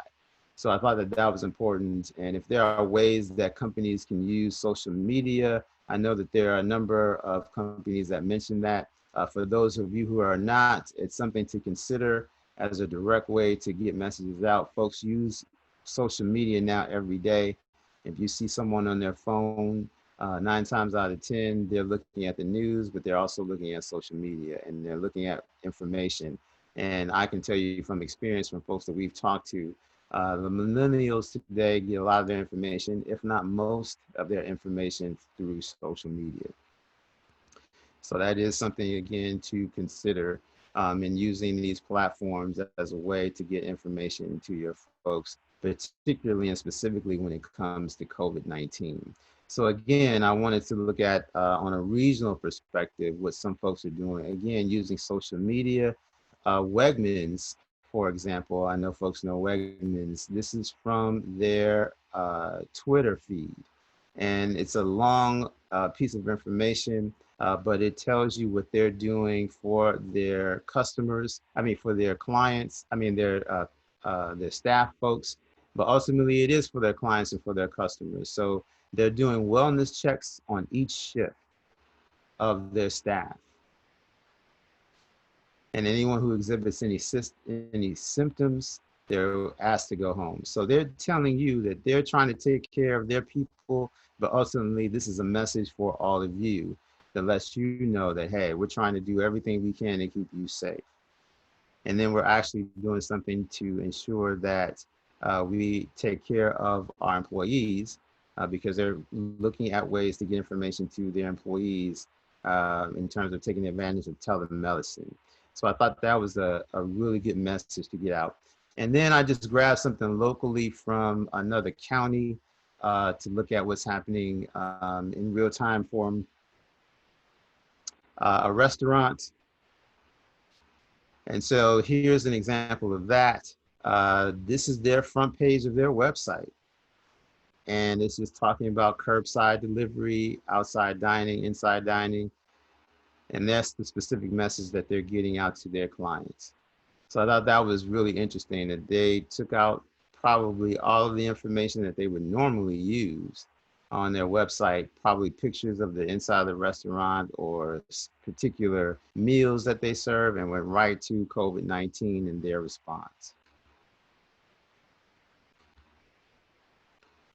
So I thought that that was important. And if there are ways that companies can use social media, I know that there are a number of companies that mention that. For those of you who are not, it's something to consider as a direct way to get messages out. Folks use social media now every day. If you see someone on their phone, 9 times out of 10, they're looking at the news, but they're also looking at social media and they're looking at information. And I can tell you from experience from folks that we've talked to, the millennials today get a lot of their information, if not most of their information, through social media. So that is something, again, to consider in using these platforms as a way to get information to your folks, particularly and specifically when it comes to COVID-19. So again, I wanted to look at on a regional perspective what some folks are doing. Again, using social media. Wegmans, for example, I know folks know Wegmans. This is from their Twitter feed. And it's a long piece of information, but it tells you what they're doing for their customers, for their clients, their staff folks, but ultimately it is for their clients and for their customers. So they're doing wellness checks on each shift of their staff. And anyone who exhibits any symptoms, they're asked to go home. So they're telling you that they're trying to take care of their people, but ultimately this is a message for all of you. that lets you know that, hey, we're trying to do everything we can to keep you safe. And then we're actually doing something to ensure that we take care of our employees because they're looking at ways to get information to their employees in terms of taking advantage of telemedicine. So I thought that was a really good message to get out. And then I just grabbed something locally from another county to look at what's happening in real time form. A restaurant. And so here's an example of that. This is their front page of their website. And it's just talking about curbside delivery, outside dining, inside dining. And that's the specific message that they're getting out to their clients. So I thought that was really interesting that they took out probably all of the information that they would normally use on their website, probably pictures of the inside of the restaurant or particular meals that they serve, and went right to COVID-19 and their response.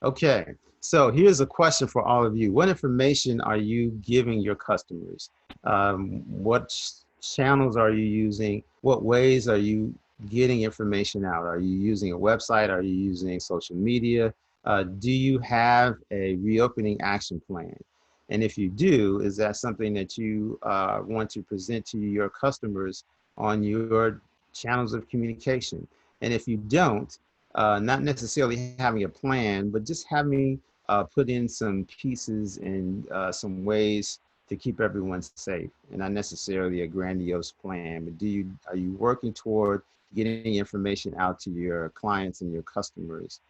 Okay, so here's a question for all of you. What information are you giving your customers? What channels are you using? What ways are you getting information out? Are you using a website? Are you using social media? Do you have a reopening action plan? And if you do, is that something that you want to present to your customers on your channels of communication? And if you don't, not necessarily having a plan, but just having put in some pieces and some ways to keep everyone safe, and not necessarily a grandiose plan, but are you working toward getting information out to your clients and your customers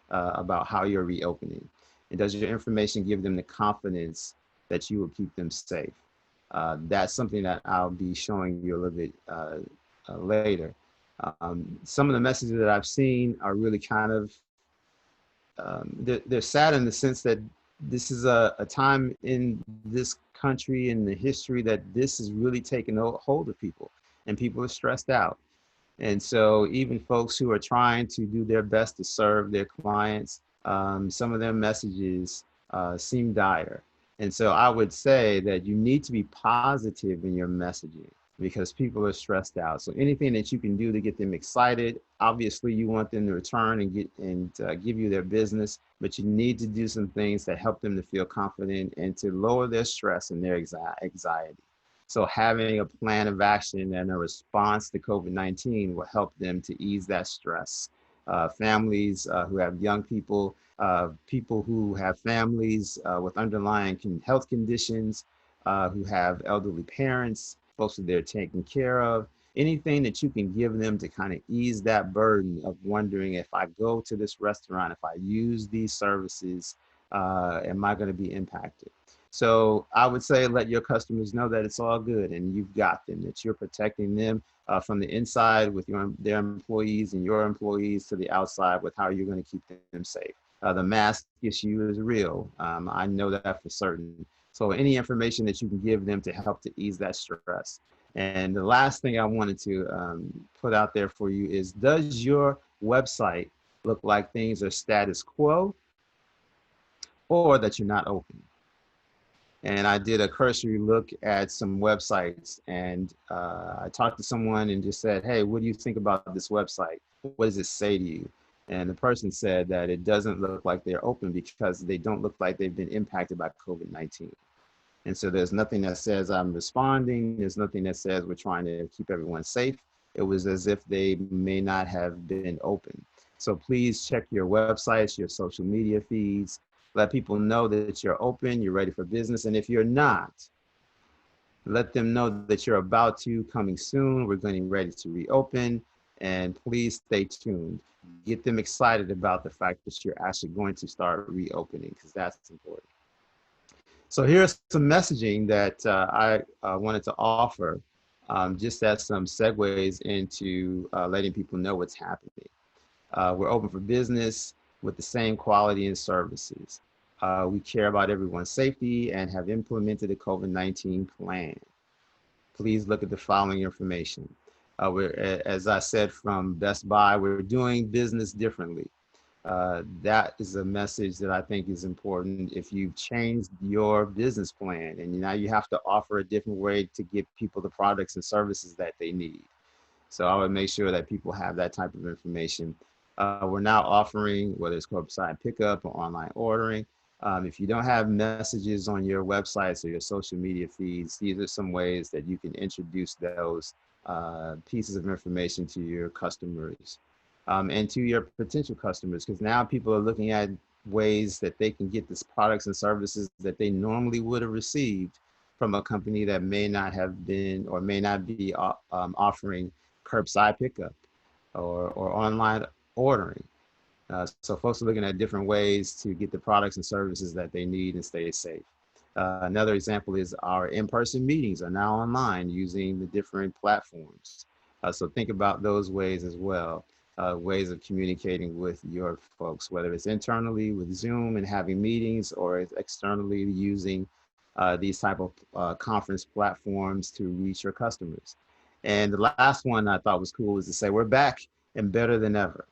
about how you're reopening? And does your information give them the confidence that you will keep them safe? That's something that I'll be showing you a little bit later. Some of the messages that I've seen are really kind of, they're sad in the sense that this is a time in this country, in the history, that this has really taken hold of people, and people are stressed out. And so even folks who are trying to do their best to serve their clients, some of their messages seem dire. And so I would say that you need to be positive in your messaging because people are stressed out. So anything that you can do to get them excited, obviously you want them to return and give you their business, but you need to do some things that help them to feel confident and to lower their stress and their anxiety. So having a plan of action and a response to COVID-19 will help them to ease that stress. Families who have young people, people who have families with underlying health conditions, who have elderly parents, folks that they're taking care of, anything that you can give them to kind of ease that burden of wondering, if I go to this restaurant, if I use these services, am I going to be impacted? So I would say let your customers know that it's all good and you've got them, that you're protecting them from the inside with their employees and your employees to the outside with how you're going to keep them safe. The mask issue is real. I know that for certain. So any information that you can give them to help to ease that stress. And the last thing I wanted to put out there for you is, does your website look like things are status quo or that you're not open? And I did a cursory look at some websites, and I talked to someone and just said, hey, what do you think about this website? What does it say to you? And the person said that it doesn't look like they're open because they don't look like they've been impacted by COVID-19. And so there's nothing that says I'm responding. There's nothing that says we're trying to keep everyone safe. It was as if they may not have been open. So please check your websites, your social media feeds. Let people know that you're open, you're ready for business. And if you're not, let them know that you're about to, coming soon. We're getting ready to reopen, and please stay tuned. Get them excited about the fact that you're actually going to start reopening, because that's important. So here's some messaging that I wanted to offer, just as some segues into letting people know what's happening. We're open for business with the same quality and services. We care about everyone's safety and have implemented a COVID-19 plan. Please look at the following information. As I said from Best Buy, we're doing business differently. That is a message that I think is important. If you've changed your business plan and now you have to offer a different way to get people the products and services that they need. So I would make sure that people have that type of information. We're now offering, whether it's curbside pickup or online ordering. If you don't have messages on your websites or your social media feeds, these are some ways that you can introduce those pieces of information to your customers and to your potential customers, because now people are looking at ways that they can get these products and services that they normally would have received from a company that may not have been or may not be offering curbside pickup or online ordering. So folks are looking at different ways to get the products and services that they need and stay safe. Another example is our in-person meetings are now online using the different platforms. So think about those ways as well, ways of communicating with your folks, whether it's internally with Zoom and having meetings or externally using these type of conference platforms to reach your customers. And the last one I thought was cool is to say, we're back and better than ever.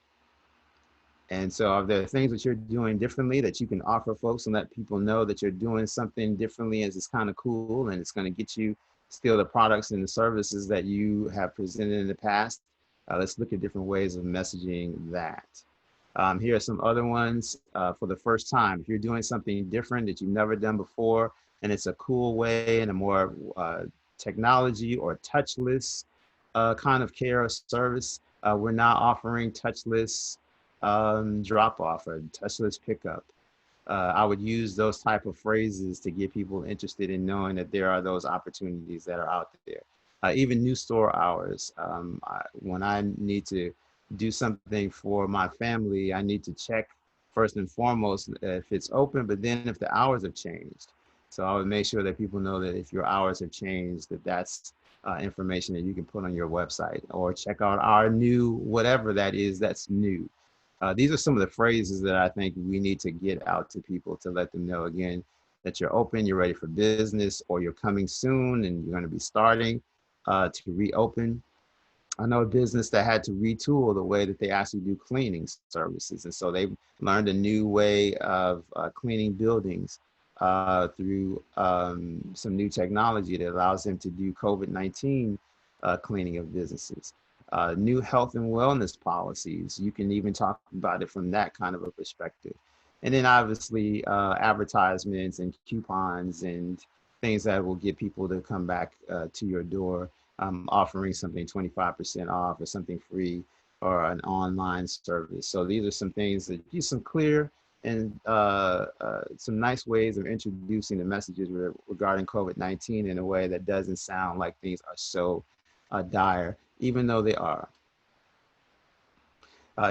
And so are there things that you're doing differently that you can offer folks and let people know that you're doing something differently, as it's kind of cool and it's going to get you still the products and the services that you have presented in the past? Let's look at different ways of messaging that. Here are some other ones for the first time. If you're doing something different that you've never done before, and it's a cool way and a more technology or touchless kind of care or service, we're now offering touchless drop off or touchless pickup. I would use those type of phrases to get people interested in knowing that there are those opportunities that are out there. Even new store hours. When I need to do something for my family, I need to check first and foremost if it's open, but then if the hours have changed. So I would make sure that people know that if your hours have changed, that's information that you can put on your website, or check out our new whatever that is that's new. These are some of the phrases that I think we need to get out to people to let them know, again, that you're open, you're ready for business, or you're coming soon and you're going to be starting to reopen. I know a business that had to retool the way that they actually do cleaning services. And so they learned a new way of cleaning buildings through some new technology that allows them to do COVID-19 cleaning of businesses. New health and wellness policies. You can even talk about it from that kind of a perspective. And then obviously advertisements and coupons and things that will get people to come back to your door, offering something 25% off or something free or an online service. So these are some things that use some clear and some nice ways of introducing the messages regarding COVID-19 in a way that doesn't sound like things are so dire, even though they are.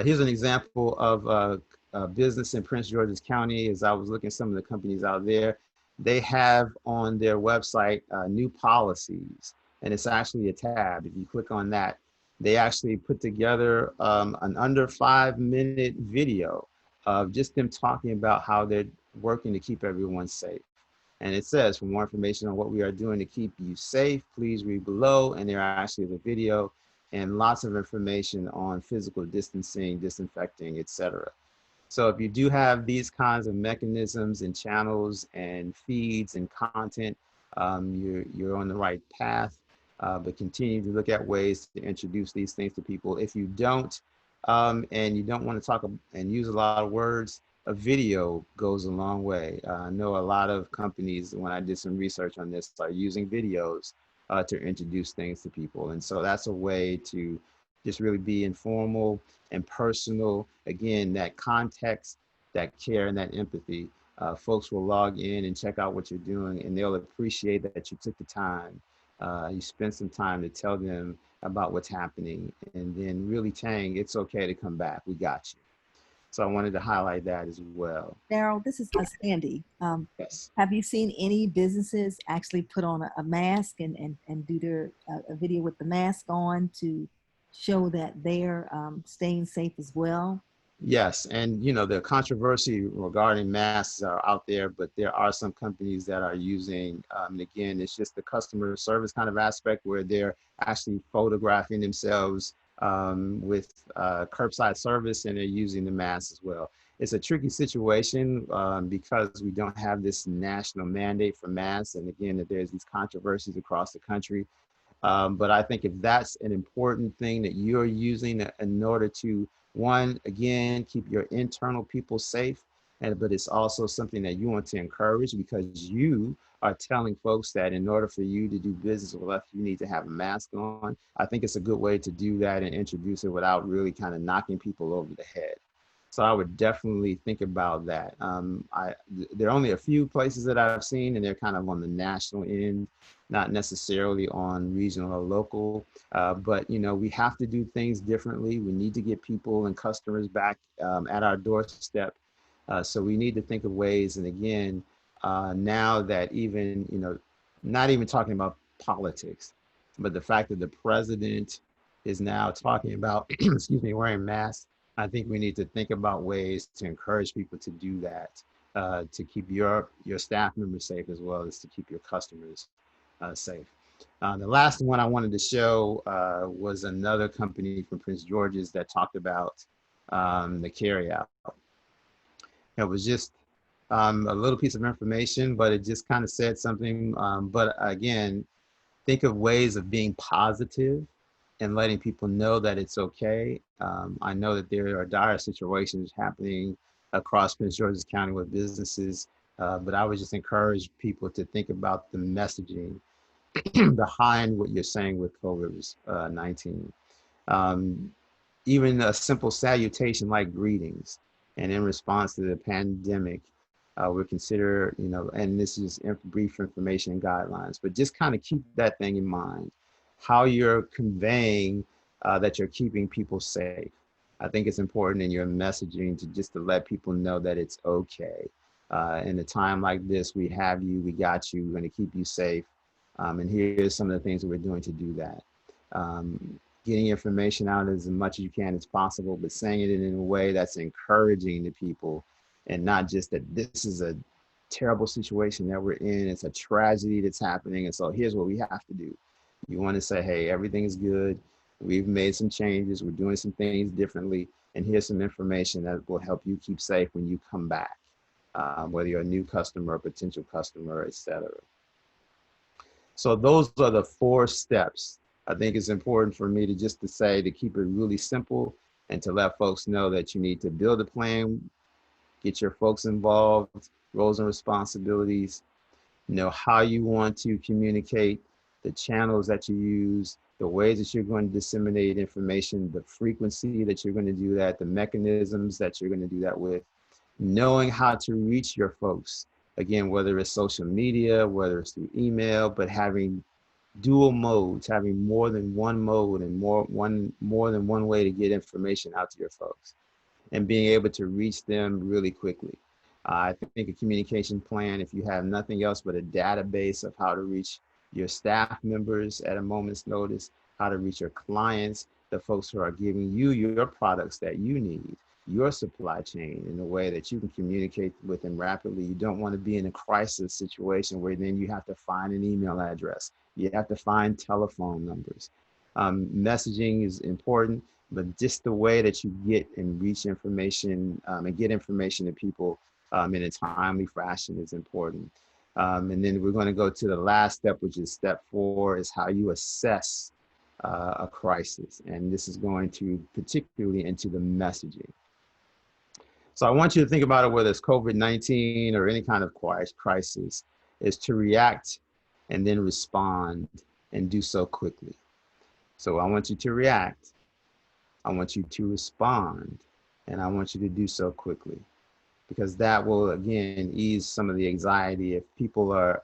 Here's an example of a business in Prince George's County. As I was looking at some of the companies out there, they have on their website new policies, and it's actually a tab. If you click on that, they actually put together an under 5-minute video of just them talking about how they're working to keep everyone safe. And it says, for more information on what we are doing to keep you safe, please read below. And there actually is a video and lots of information on physical distancing, disinfecting, etc. So if you do have these kinds of mechanisms and channels and feeds and content, you're on the right path, but continue to look at ways to introduce these things to people. If you don't, and you don't want to talk and use a lot of words, a video goes a long way. I know a lot of companies, when I did some research on this, are using videos to introduce things to people. And so that's a way to just really be informal and personal. Again, that context, that care, and that empathy. Folks will log in and check out what you're doing, and they'll appreciate that you took the time. You spent some time to tell them about what's happening, and then really saying, it's okay to come back. We got you. So I wanted to highlight that as well. Daryl, this is Sandy. Yes. Have you seen any businesses actually put on a mask and do their a video with the mask on to show that they're staying safe as well? Yes, and you know, the controversy regarding masks are out there, but there are some companies that are using, and again, it's just the customer service kind of aspect where they're actually photographing themselves with curbside service, and they're using the mask as well. It's a tricky situation because we don't have this national mandate for masks. And again, that there's these controversies across the country. But I think if that's an important thing that you're using in order to, one, again, keep your internal people safe, but it's also something that you want to encourage because you are telling folks that in order for you to do business with us, you need to have a mask on. I think it's a good way to do that and introduce it without really kind of knocking people over the head. So I would definitely think about that. There are only a few places that I've seen, and they're kind of on the national end, not necessarily on regional or local. But you know, we have to do things differently. We need to get people and customers back at our doorstep. So we need to think of ways. And again, now that even, you know, not even talking about politics, but the fact that the president is now talking about, excuse me, wearing masks, I think we need to think about ways to encourage people to do that, to keep your staff members safe as well as to keep your customers safe. The last one I wanted to show was another company from Prince George's that talked about the carryout. It was just a little piece of information, but it just kind of said something. But again, think of ways of being positive and letting people know that it's okay. I know that there are dire situations happening across Prince George's County with businesses, but I would just encourage people to think about the messaging behind what you're saying with COVID-19. Even a simple salutation like greetings, and in response to the pandemic, we'll consider, you know, and this is brief information and guidelines, but just kind of keep that thing in mind, how you're conveying that you're keeping people safe. I think it's important in your messaging to let people know that it's okay. In a time like this, we have you, we got you, we're going to keep you safe. And here's some of the things that we're doing to do that. Getting information out as much as you can as possible, but saying it in a way that's encouraging to people and not just that this is a terrible situation that we're in. It's a tragedy that's happening. And so here's what we have to do. You want to say, hey, everything is good. We've made some changes. We're doing some things differently. And here's some information that will help you keep safe when you come back, whether you're a new customer, or potential customer, et cetera. So those are the 4 steps. I think it's important for me to say to keep it really simple and to let folks know that you need to build a plan, get your folks involved, roles and responsibilities, know how you want to communicate, the channels that you use, the ways that you're going to disseminate information, the frequency that you're going to do that, the mechanisms that you're going to do that with, knowing how to reach your folks. Again, whether it's social media, whether it's through email, but having dual modes, having more than one mode and more than one way to get information out to your folks, and being able to reach them really quickly. I think a communication plan, if you have nothing else but a database of how to reach your staff members at a moment's notice, how to reach your clients, the folks who are giving you your products that you need, your supply chain, in a way that you can communicate with them rapidly. You don't want to be in a crisis situation where then you have to find an email address. You have to find telephone numbers. Messaging is important, but just the way that you get and reach information and get information to people in a timely fashion is important. And then we're going to go to the last step, which is step 4, is how you assess a crisis. And this is going to particularly into the messaging. So I want you to think about it, whether it's COVID-19 or any kind of crisis, is to react and then respond and do so quickly. So I want you to react, I want you to respond, and I want you to do so quickly, because that will, again, ease some of the anxiety. If people are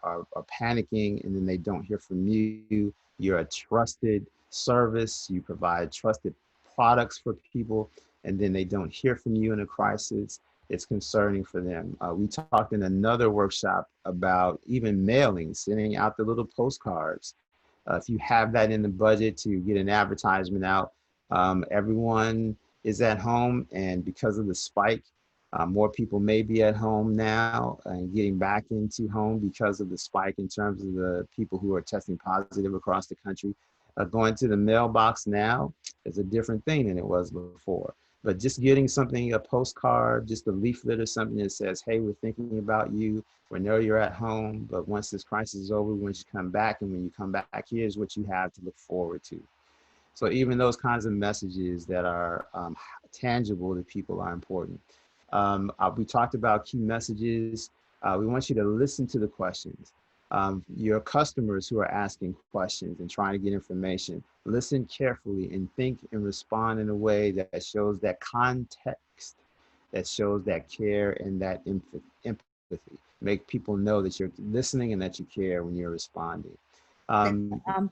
panicking and then they don't hear from you, you're a trusted service, you provide trusted products for people, and then they don't hear from you in a crisis, it's concerning for them. We talked in another workshop about even mailing, sending out the little postcards. If you have that in the budget to get an advertisement out, everyone is at home, and because of the spike, more people may be at home now and getting back into home because of the spike in terms of the people who are testing positive across the country. Going to the mailbox now is a different thing than it was before. But just getting something, a postcard, just a leaflet or something that says, hey, we're thinking about you. We know you're at home, but once this crisis is over, once you come back, and when you come back, here's what you have to look forward to. So even those kinds of messages that are tangible to people are important. We talked about key messages. We want you to listen to the questions. Your customers who are asking questions and trying to get information, listen carefully and think and respond in a way that shows that context, that shows that care and that empathy. Make people know that you're listening and that you care when you're responding.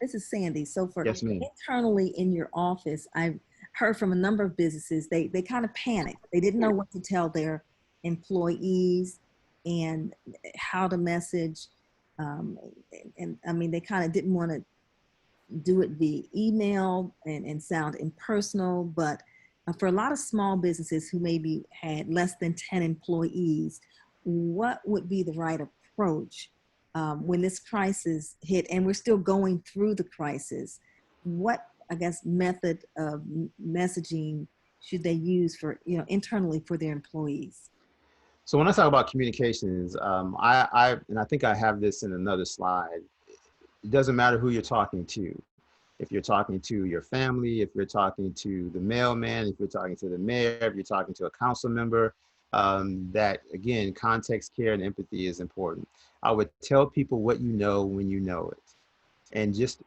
This is Sandy. So for yes, ma'am. Internally in your office, I've heard from a number of businesses, they kind of panicked. They didn't know what to tell their employees and how to message. And I mean, they kind of didn't want to do it via email and sound impersonal, but for a lot of small businesses who maybe had less than 10 employees, what would be the right approach when this crisis hit and we're still going through the crisis? What, I guess, method of messaging should they use for, internally for their employees? So when I talk about communications, and I think I have this in another slide, it doesn't matter who you're talking to. If you're talking to your family, if you're talking to the mailman, if you're talking to the mayor, if you're talking to a council member, that again, context, care, and empathy is important. I would tell people what you know when you know it, and just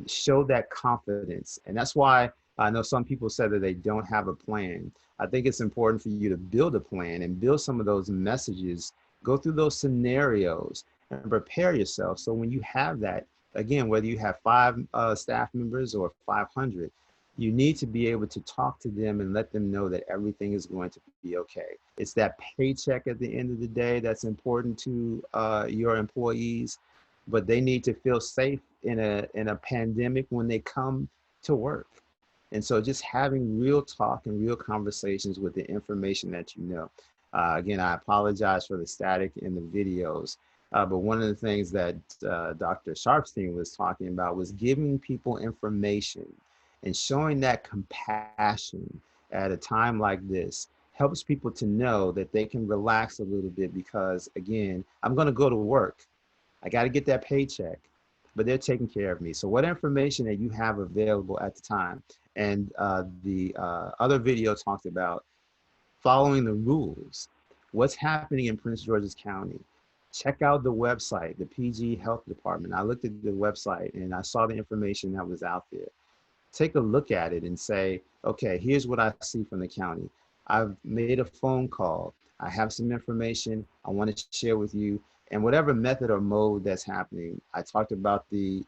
show that confidence. And that's why I know some people said that they don't have a plan. I think it's important for you to build a plan and build some of those messages, go through those scenarios and prepare yourself. So when you have that, again, whether you have 5 staff members or 500, you need to be able to talk to them and let them know that everything is going to be okay. It's that paycheck at the end of the day that's important to your employees, but they need to feel safe in a pandemic when they come to work. And so just having real talk and real conversations with the information that you know. Again, I apologize for the static in the videos, but one of the things that Dr. Sharpstein was talking about was giving people information and showing that compassion at a time like this helps people to know that they can relax a little bit because, again, I'm going to go to work. I got to get that paycheck, but they're taking care of me. So what information that you have available at the time? And the other video talked about following the rules. What's happening in Prince George's County? Check out the website, the PG Health Department. I looked at the website and I saw the information that was out there. Take a look at it and say, okay, here's what I see from the county. I've made a phone call. I have some information I want to share with you. And whatever method or mode that's happening, I talked about the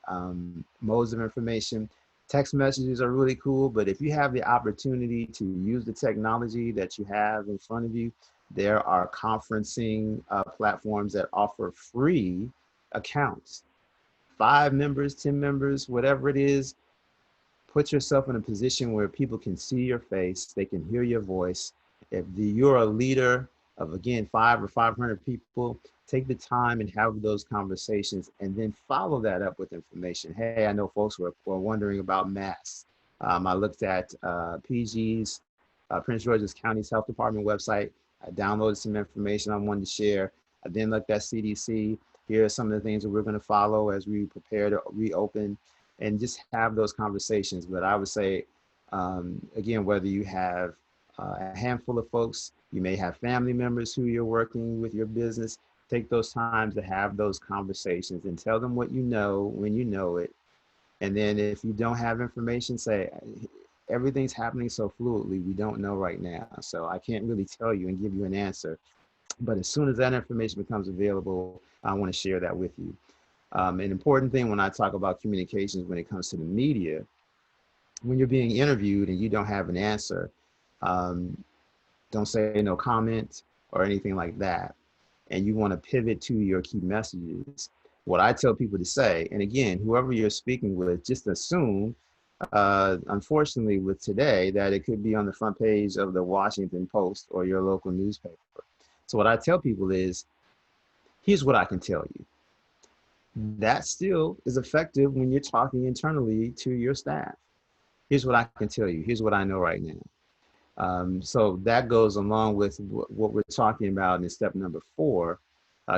modes of information. Text messages are really cool, but if you have the opportunity to use the technology that you have in front of you, there are conferencing platforms that offer free accounts. 5 members, 10 members, whatever it is, put yourself in a position where people can see your face, they can hear your voice. If you're a leader of, again, 5 or 500 people, take the time and have those conversations and then follow that up with information. Hey, I know folks were wondering about masks. I looked at PG's, Prince George's County's Health Department website. I downloaded some information I wanted to share. I then looked at CDC. Here are some of the things that we're going to follow as we prepare to reopen and just have those conversations. But I would say, again, whether you have a handful of folks, you may have family members who you're working with your business, take those times to have those conversations and tell them what you know when you know it. And then if you don't have information, say, everything's happening so fluidly, we don't know right now. So I can't really tell you and give you an answer. But as soon as that information becomes available, I want to share that with you. An important thing when I talk about communications when it comes to the media, when you're being interviewed and you don't have an answer, don't say no comment or anything like that. And you want to pivot to your key messages. What I tell people to say, and again, whoever you're speaking with, just assume, unfortunately with today, that it could be on the front page of the Washington Post or your local newspaper. So what I tell people is, here's what I can tell you. that still is effective when you're talking internally to your staff. Here's what I can tell you. Here's what I know right now. So that goes along with what we're talking about in step number 4.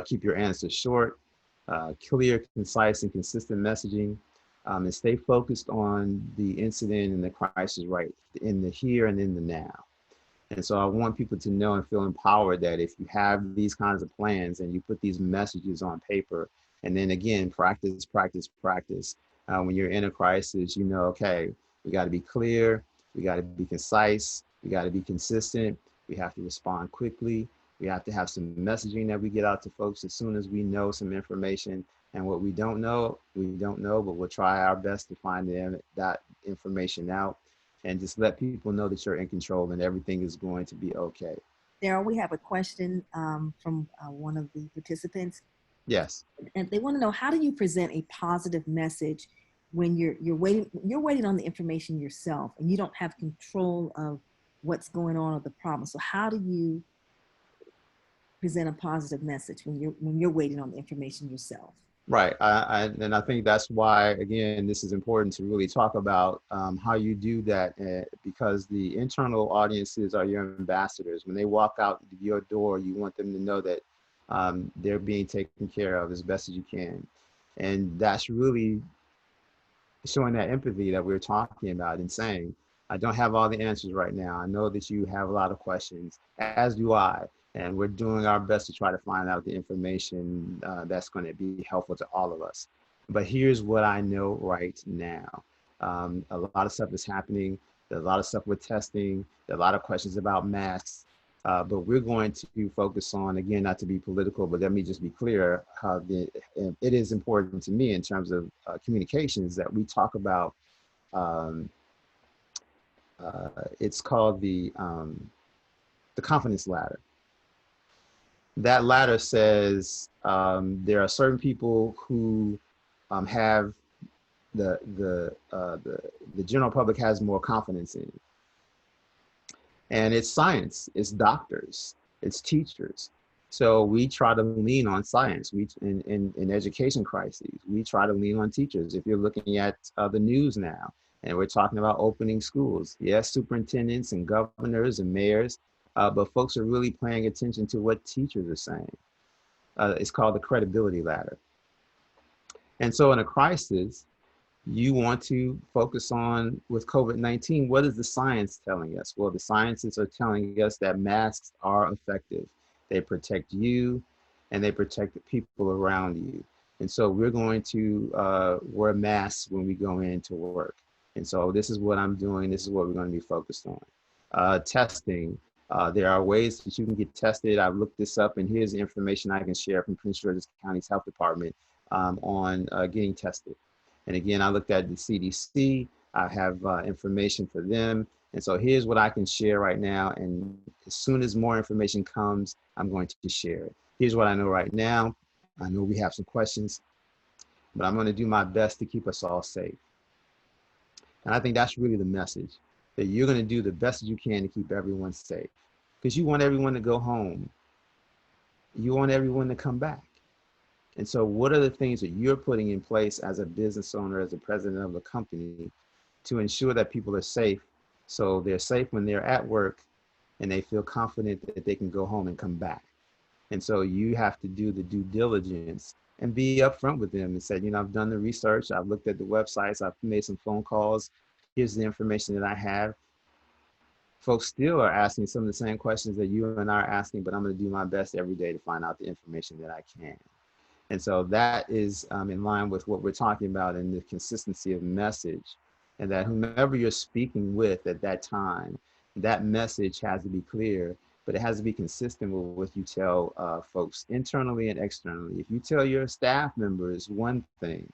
Keep your answers short, clear, concise, and consistent messaging, and stay focused on the incident and the crisis right in the here and in the now. And so I want people to know and feel empowered that if you have these kinds of plans and you put these messages on paper, and then again, practice, practice, practice. When you're in a crisis, you know, okay, we got to be clear, we got to be concise, we got to be consistent, we have to respond quickly, we have to have some messaging that we get out to folks as soon as we know some information. And what we don't know, but we'll try our best to find that information out. And just let people know that you're in control and everything is going to be okay. Daryl, we have a question from one of the participants. Yes. And they want to know, how do you present a positive message when you're waiting on the information yourself and you don't have control of what's going on or the problem? So how do you present a positive message when you're waiting on the information yourself? Right. And I think that's why, again, this is important to really talk about how you do that, because the internal audiences are your ambassadors. When they walk out your door, you want them to know that they're being taken care of as best as you can. And that's really showing that empathy that we're talking about and saying, I don't have all the answers right now. I know that you have a lot of questions, as do I. And we're doing our best to try to find out the information that's going to be helpful to all of us. But here's what I know right now. A lot of stuff is happening. There's a lot of stuff we're testing. There are a lot of questions about masks. But we're going to focus on, again, not to be political, but let me just be clear, how it is important to me in terms of communications that we talk about. It's called the confidence ladder. That ladder says there are certain people who have the general public has more confidence in. And it's science, it's doctors, it's teachers. So we try to lean on science. In education crises, we try to lean on teachers. If you're looking at the news now, and we're talking about opening schools, yes, superintendents and governors and mayors, but folks are really paying attention to what teachers are saying. It's called the credibility ladder. And so in a crisis, you want to focus on, with COVID-19, what is the science telling us? Well, the scientists are telling us that masks are effective. They protect you and they protect the people around you. And so we're going to wear masks when we go into work. And so this is what I'm doing. This is what we're going to be focused on. Testing. There are ways that you can get tested. I've looked this up, and here's the information I can share from Prince George's County's Health Department on getting tested. And again, I looked at the CDC. I have information for them. And so here's what I can share right now. And as soon as more information comes, I'm going to share it. Here's what I know right now. I know we have some questions, but I'm going to do my best to keep us all safe. And I think that's really the message, that you're going to do the best that you can to keep everyone safe, because you want everyone to go home. You want everyone to come back. And so what are the things that you're putting in place as a business owner, as a president of a company, to ensure that people are safe, so they're safe when they're at work and they feel confident that they can go home and come back? And so you have to do the due diligence and be upfront with them and say, you know, I've done the research, I've looked at the websites, I've made some phone calls, here's the information that I have. Folks still are asking some of the same questions that you and I are asking, but I'm going to do my best every day to find out the information that I can. And so that is in line with what we're talking about in the consistency of message, and that whomever you're speaking with at that time, that message has to be clear, but it has to be consistent with what you tell folks internally and externally. If you tell your staff members one thing,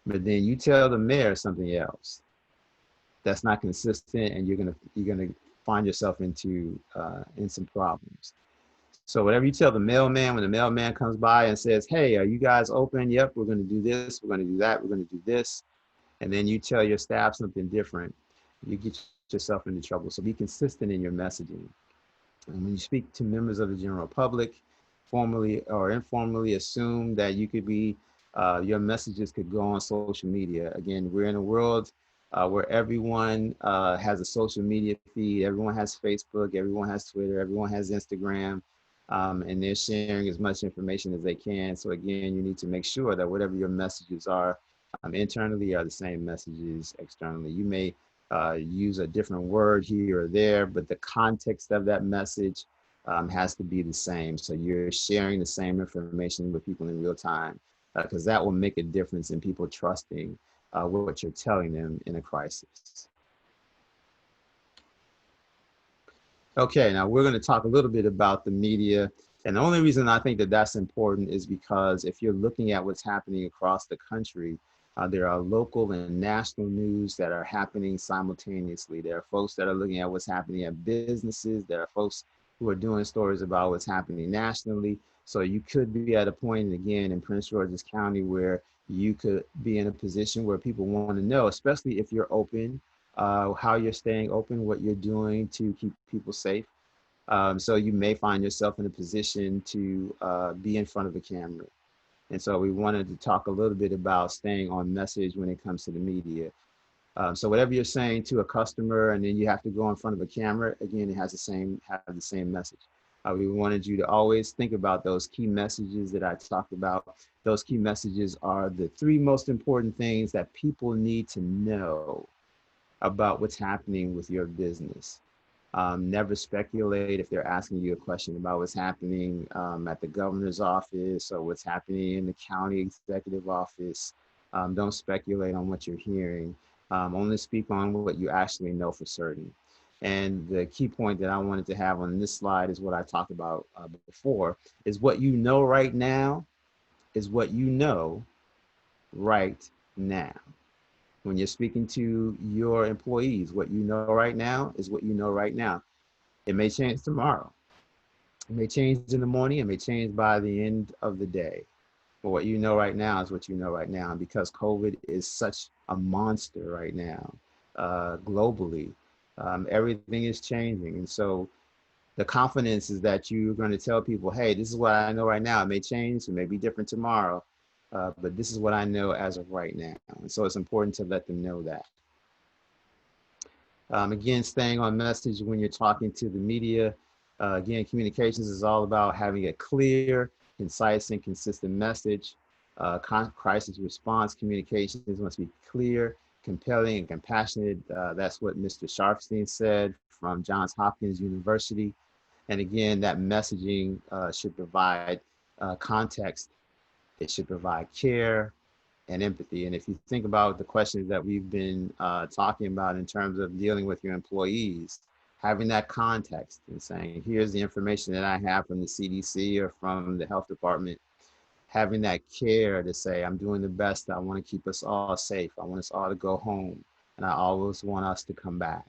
but then you tell the mayor something else, that's not consistent, and you're gonna find yourself into in some problems. So whatever you tell the mailman, when the mailman comes by and says, hey, are you guys open? Yep, we're going to do this, we're going to do that, we're going to do this. And then you tell your staff something different, you get yourself into trouble. So be consistent in your messaging. And when you speak to members of the general public, formally or informally, assume that you could be your messages could go on social media. Again, we're in a world where everyone has a social media feed. Everyone has Facebook, everyone has Twitter, everyone has Instagram, and they're sharing as much information as they can. So again, you need to make sure that whatever your messages are internally are the same messages externally. You may use a different word here or there, but the context of that message has to be the same. So you're sharing the same information with people in real time, because that will make a difference in people trusting what you're telling them in a crisis. Okay, now we're going to talk a little bit about the media. And the only reason I think that that's important is because if you're looking at what's happening across the country, there are local and national news that are happening simultaneously. There are folks that are looking at what's happening at businesses. There are folks who are doing stories about what's happening nationally. So you could be at a point, again, in Prince George's County where you could be in a position where people want to know, especially if you're open, how you're staying open, what you're doing to keep people safe. So you may find yourself in a position to be in front of a camera. And so we wanted to talk a little bit about staying on message when it comes to the media. So whatever you're saying to a customer and then you have to go in front of a camera, again, it has the same message. We wanted you to always think about those key messages that I talked about. Those key messages are the 3 most important things that people need to know about what's happening with your business. Never speculate if they're asking you a question about what's happening at the governor's office or what's happening in the county executive office. Don't speculate on what you're hearing. Only speak on what you actually know for certain. And the key point that I wanted to have on this slide is what I talked about before, is what you know right now is what you know right now. When you're speaking to your employees, what you know right now is what you know right now. It may change tomorrow. It may change in the morning. It may change by the end of the day. But what you know right now is what you know right now. And because COVID is such a monster right now, globally, everything is changing. And so the confidence is that you're going to tell people, hey, this is what I know right now. It may change. It may be different tomorrow. But this is what I know as of right now. And so it's important to let them know that. Again, staying on message when you're talking to the media. Again, communications is all about having a clear, concise, and consistent message. Crisis response communications must be clear, compelling, and compassionate. That's what Mr. Sharfstein said from Johns Hopkins University. And again, that messaging should provide context. It should provide care and empathy. And if you think about the questions that we've been talking about in terms of dealing with your employees, having that context and saying, here's the information that I have from the CDC or from the health department, having that care to say, I'm doing the best. I want to keep us all safe. I want us all to go home. And I always want us to come back.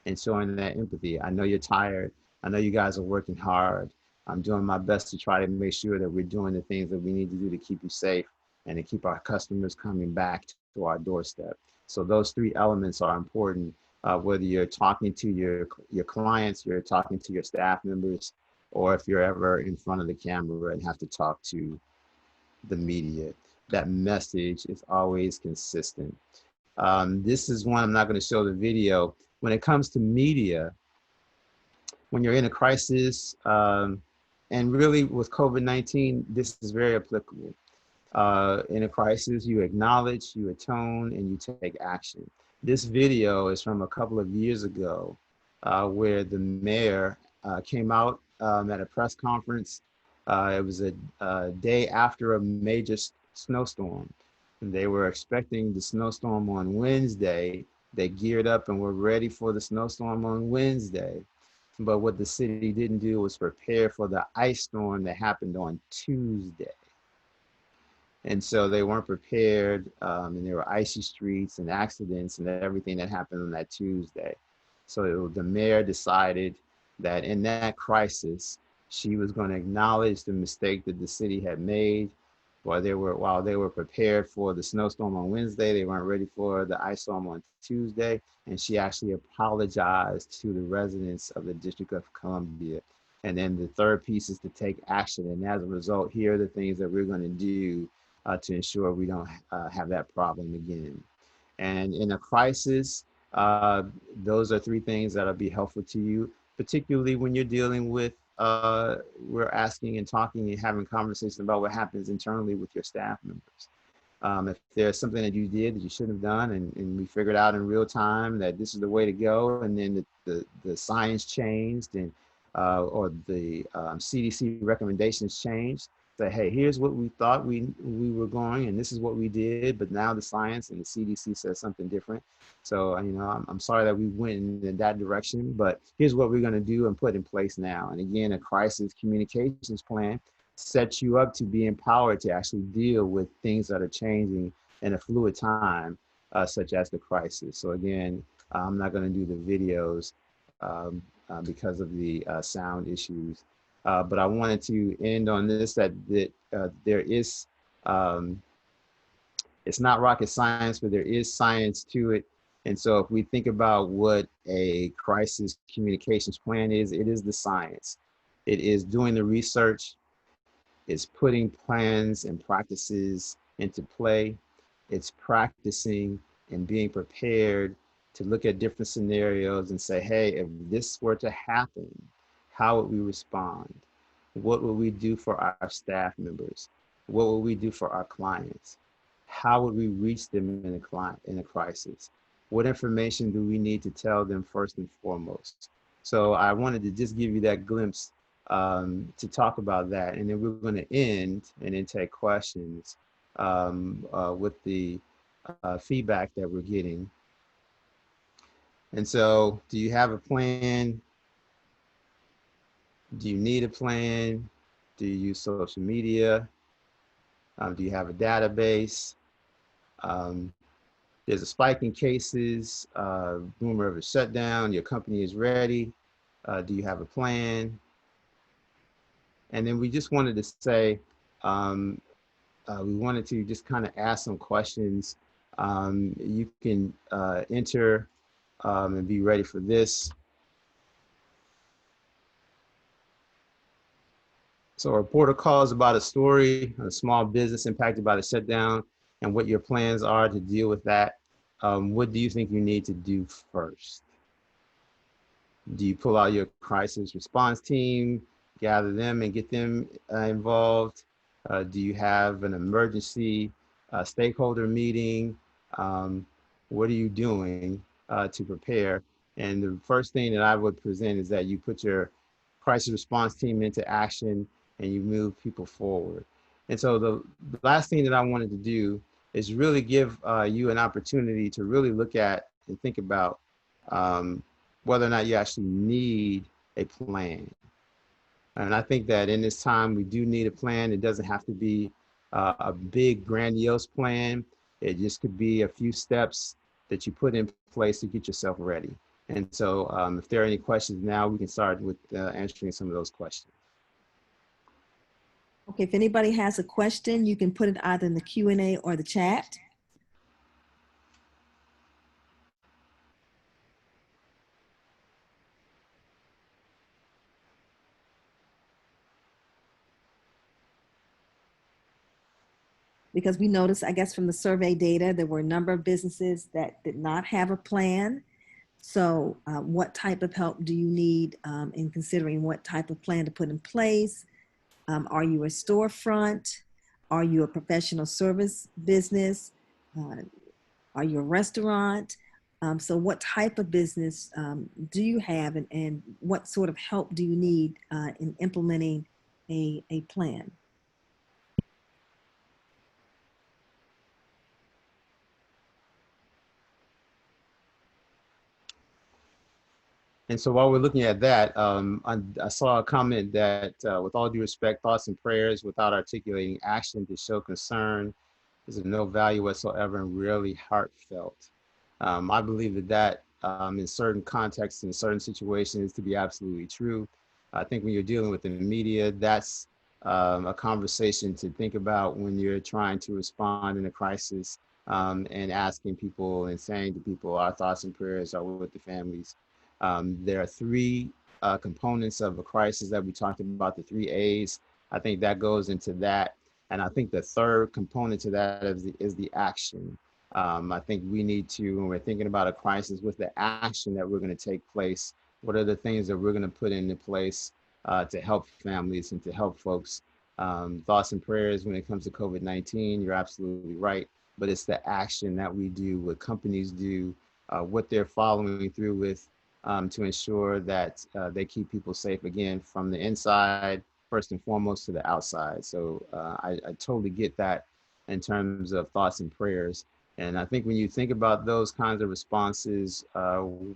And showing that empathy. I know you're tired. I know you guys are working hard. I'm doing my best to try to make sure that we're doing the things that we need to do to keep you safe and to keep our customers coming back to our doorstep. So those 3 elements are important, whether you're talking to your clients, you're talking to your staff members, or if you're ever in front of the camera and have to talk to the media. That message is always consistent. This is one, I'm not going to show the video. When it comes to media, when you're in a crisis, and really with COVID-19, this is very applicable. In a crisis, you acknowledge, you atone, and you take action. This video is from a couple of years ago where the mayor came out at a press conference. It was a day after a major snowstorm. They were expecting the snowstorm on Wednesday. They geared up and were ready for the snowstorm on Wednesday. But what the city didn't do was prepare for the ice storm that happened on Tuesday. And so they weren't prepared, and there were icy streets and accidents and everything that happened on that Tuesday. So the mayor decided that in that crisis, she was going to acknowledge the mistake that the city had made. While they were prepared for the snowstorm on Wednesday, they weren't ready for the ice storm on Tuesday. And she actually apologized to the residents of the District of Columbia. And then the third piece is to take action. And as a result, here are the things that we're going to do to ensure we don't have that problem again. And in a crisis, those are three things that'll be helpful to you, particularly when you're dealing with, we're asking and talking and having conversations about what happens internally with your staff members. If there's something that you did that you shouldn't have done, and we figured out in real time that this is the way to go, and then the science changed, and or the CDC recommendations changed, say, hey, here's what we thought we were going, and this is what we did, but now the science and the CDC says something different. So, you know, I'm sorry that we went in that direction, but here's what we're going to do and put in place now. And again, a crisis communications plan sets you up to be empowered to actually deal with things that are changing in a fluid time, such as the crisis. So again, I'm not going to do the videos because of the sound issues. But I wanted to end on this, that there is, it's not rocket science, but there is science to it. And so if we think about what a crisis communications plan is, it is the science. It is doing the research. It's putting plans and practices into play. It's practicing and being prepared to look at different scenarios and say, hey, if this were to happen, how would we respond? What would we do for our staff members? What would we do for our clients? How would we reach them in a crisis? What information do we need to tell them first and foremost? So I wanted to just give you that glimpse to talk about that. And then we're going to end and then take questions with the feedback that we're getting. And so, do you have a plan? Do you need a plan? Do you use social media? Do you have a database? There's a spike in cases, rumor of a shutdown, your company is ready. Do you have a plan? And then we just wanted to say, we wanted to just kind of ask some questions. You can enter and be ready for this. So a reporter calls about a story, a small business impacted by the shutdown, and what your plans are to deal with that. What do you think you need to do first? Do you pull out your crisis response team, gather them and get them involved? Do you have an emergency stakeholder meeting? What are you doing to prepare? And the first thing that I would present is that you put your crisis response team into action and you move people forward. And so the last thing that I wanted to do is really give you an opportunity to really look at and think about whether or not you actually need a plan. And I think that in this time, we do need a plan. It doesn't have to be a big, grandiose plan. It just could be a few steps that you put in place to get yourself ready. And so if there are any questions now, we can start with answering some of those questions. Okay, if anybody has a question, you can put it either in the Q&A or the chat. Because we noticed, I guess, from the survey data, there were a number of businesses that did not have a plan. So what type of help do you need in considering what type of plan to put in place? Are you a storefront? Are you a professional service business? Are you a restaurant? So what type of business do you have, and what sort of help do you need in implementing a plan? And so while we're looking at that, I saw a comment that with all due respect, thoughts and prayers without articulating action to show concern is of no value whatsoever and rarely heartfelt. I believe that in certain contexts, in certain situations, to be absolutely true. I think when you're dealing with the media, that's a conversation to think about when you're trying to respond in a crisis and asking people and saying to people, our thoughts and prayers are with the families. There are three components of a crisis that we talked about, the 3 A's. I think that goes into that. And I think the third component to that is the action. I think we need to, when we're thinking about a crisis, what's the action that we're going to take place? What are the things that we're going to put into place to help families and to help folks? Thoughts and prayers when it comes to COVID-19, you're absolutely right. But it's the action that we do, what companies do, what they're following through with to ensure that they keep people safe, again, from the inside, first and foremost, to the outside. So I totally get that in terms of thoughts and prayers. And I think when you think about those kinds of responses,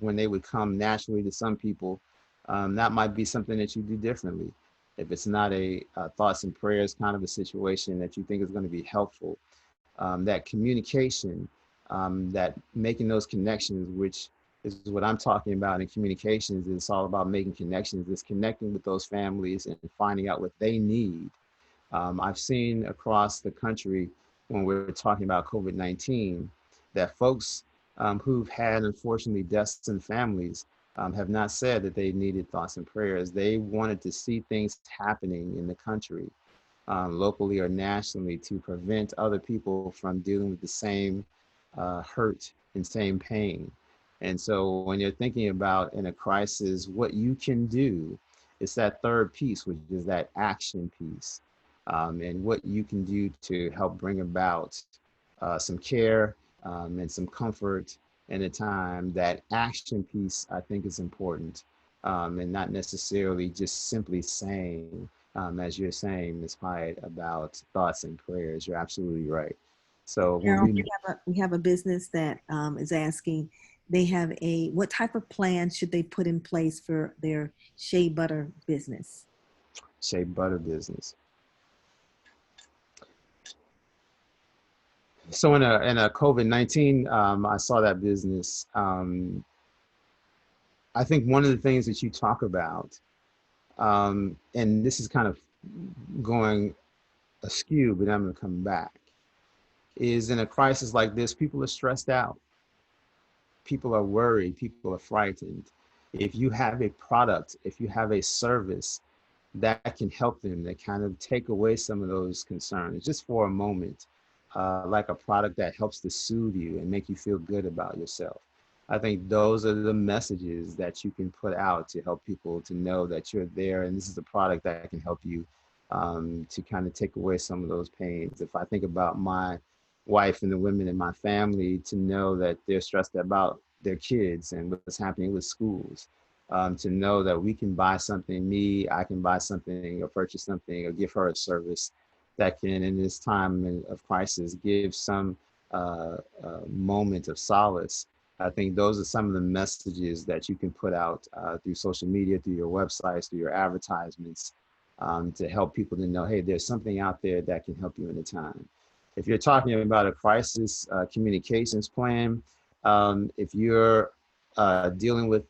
when they would come naturally to some people, that might be something that you do differently. If it's not a thoughts and prayers kind of a situation that you think is going to be helpful, that communication, that making those connections, which is what I'm talking about in communications, it's all about making connections, it's connecting with those families and finding out what they need. I've seen across the country when we're talking about COVID-19 that folks who've had, unfortunately, deaths in families have not said that they needed thoughts and prayers. They wanted to see things happening in the country, locally or nationally, to prevent other people from dealing with the same hurt and same pain. And so when you're thinking about in a crisis, what you can do, it's that third piece, which is that action piece. And what you can do to help bring about some care and some comfort in a time. That action piece, I think, is important, and not necessarily just simply saying, as you're saying, Ms. Hyatt, about thoughts and prayers. You're absolutely right. So when Carol, we have a business that is asking, they have what type of plan should they put in place for their shea butter business? Shea butter business. So in a COVID-19, I saw that business. I think one of the things that you talk about, and this is kind of going askew, but I'm going to come back, is in a crisis like this, people are stressed out. People are worried. People are frightened. If you have a product, if you have a service that can help them, that kind of take away some of those concerns just for a moment, like a product that helps to soothe you and make you feel good about yourself. I think those are the messages that you can put out to help people to know that you're there and this is a product that can help you to kind of take away some of those pains. If I think about my wife and the women in my family, to know that they're stressed about their kids and what's happening with schools, to know that we can buy something, I can buy something or purchase something or give her a service that can, in this time of crisis, give some moment of solace. I think those are some of the messages that you can put out through social media, through your websites, through your advertisements, to help people to know, hey, there's something out there that can help you in a time. If you're talking about a crisis communications plan, if you're dealing with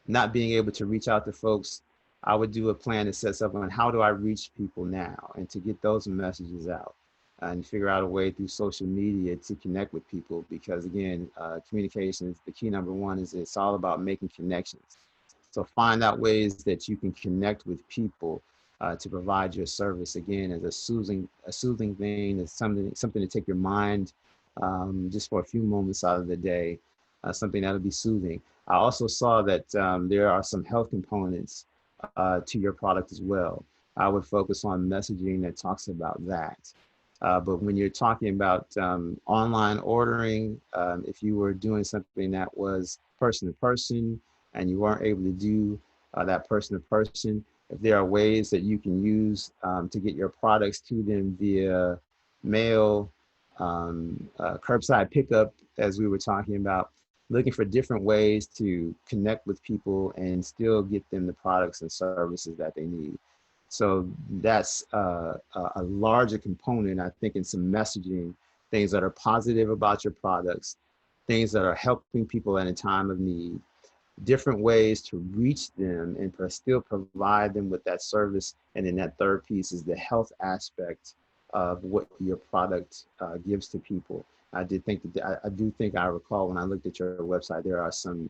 not being able to reach out to folks, I would do a plan that sets up on how do I reach people now and to get those messages out and figure out a way through social media to connect with people. Because again, communication is the key. Number one is it's all about making connections. So find out ways that you can connect with people to provide your service, again, as a soothing thing, as something to take your mind just for a few moments out of the day, something that'll be soothing. I also saw that there are some health components to your product as well. I would focus on messaging that talks about that. But when you're talking about online ordering, if you were doing something that was person to person and you weren't able to do that person to person, if there are ways that you can use to get your products to them via mail, curbside pickup, as we were talking about, looking for different ways to connect with people and still get them the products and services that they need. So that's a larger component, I think, in some messaging, things that are positive about your products, things that are helping people at a time of need, different ways to reach them and still provide them with that service. And then that third piece is the health aspect of what your product gives to people. I do think I recall when I looked at your website, there are some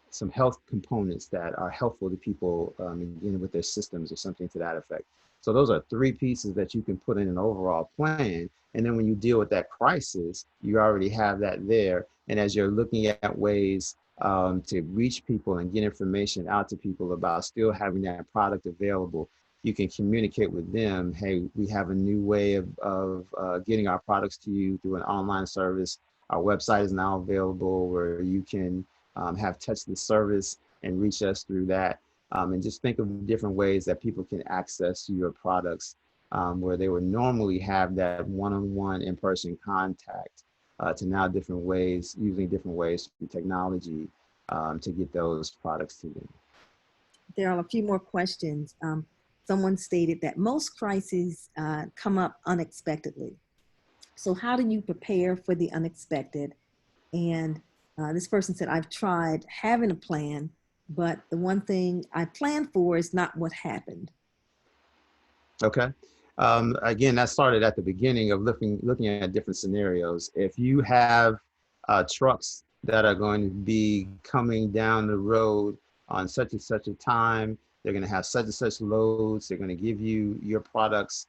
some health components that are helpful to people again with their systems or something to that effect. So those are three pieces that you can put in an overall plan. And then when you deal with that crisis, you already have that there. And as you're looking at ways to reach people and get information out to people about still having that product available, you can communicate with them. Hey, we have a new way of getting our products to you through an online service. Our website is now available where you can have touchless service and reach us through that. And just think of different ways that people can access your products where they would normally have that one-on-one in-person contact to now different ways, using different ways through technology to get those products to them. There are a few more questions. Someone stated that most crises come up unexpectedly. So how do you prepare for the unexpected? And this person said, I've tried having a plan, but the one thing I planned for is not what happened. Okay. Again, that started at the beginning of looking at different scenarios. If you have trucks that are going to be coming down the road on such and such a time, they're going to have such and such loads, they're going to give you your products,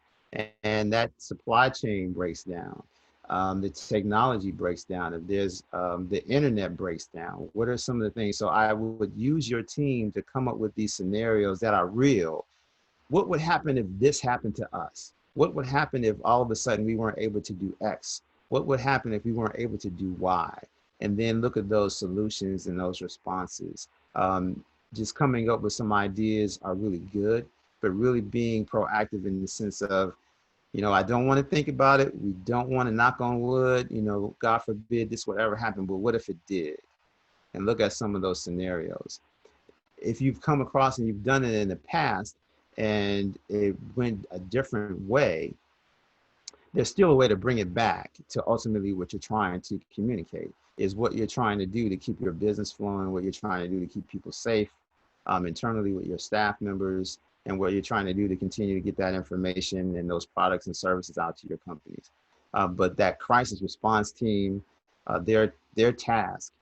and that supply chain breaks down. The technology breaks down. If there's the internet breaks down, what are some of the things? So I would use your team to come up with these scenarios that are real. What would happen if this happened to us? What would happen if all of a sudden we weren't able to do X? What would happen if we weren't able to do Y? And then look at those solutions and those responses. Just coming up with some ideas are really good, but really being proactive in the sense of, I don't want to think about it. We don't want to knock on wood, God forbid this would ever happen, but what if it did? And look at some of those scenarios. If you've come across and you've done it in the past and it went a different way, there's still a way to bring it back to ultimately what you're trying to communicate is what you're trying to do to keep your business flowing, what you're trying to do to keep people safe internally with your staff members, and what you're trying to do to continue to get that information and those products and services out to your companies. But that crisis response team, their task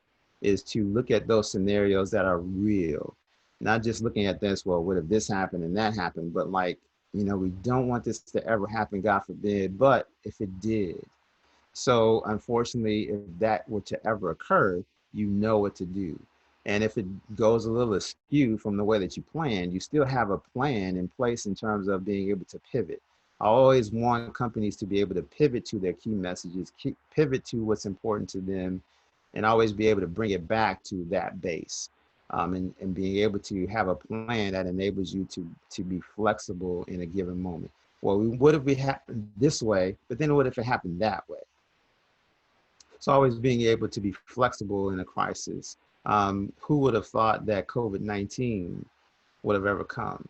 is to look at those scenarios that are real, not just looking at this, well, what if this happened and that happened, but like, we don't want this to ever happen, God forbid, but if it did. So unfortunately, if that were to ever occur, you know what to do. And if it goes a little askew from the way that you planned, you still have a plan in place in terms of being able to pivot. I always want companies to be able to pivot to their key messages, pivot to what's important to them, and always be able to bring it back to that base. And being able to have a plan that enables you to be flexible in a given moment. Well, what if it happened this way, but then what if it happened that way? So always being able to be flexible in a crisis. Who would have thought that COVID-19 would have ever come?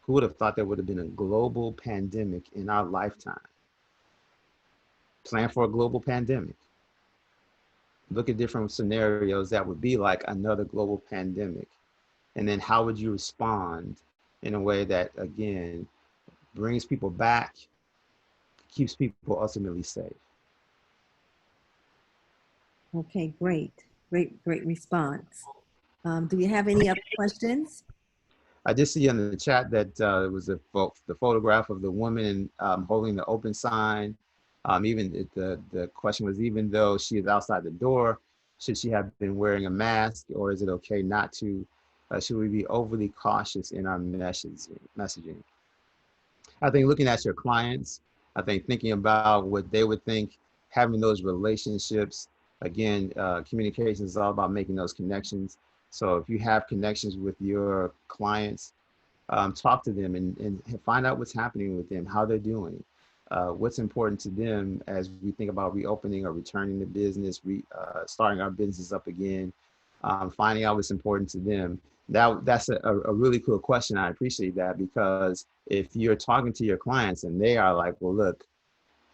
Who would have thought there would have been a global pandemic in our lifetime? Plan for a global pandemic. Look at different scenarios that would be like another global pandemic. And then how would you respond in a way that, again, brings people back, keeps people ultimately safe? Okay, great response. Do you have any other questions? I just see in the chat that it was the photograph of the woman holding the open sign. Even the question was, even though she is outside the door, should she have been wearing a mask, or is it okay not to? Should we be overly cautious in our messaging? I think looking at your clients, I think thinking about what they would think, having those relationships. Again, communication is all about making those connections. So if you have connections with your clients, talk to them and find out what's happening with them, how they're doing. What's important to them as we think about reopening or returning to business, starting our business up again, finding out what's important to them. That's a really cool question. I appreciate that, because if you're talking to your clients and they are like, well, look,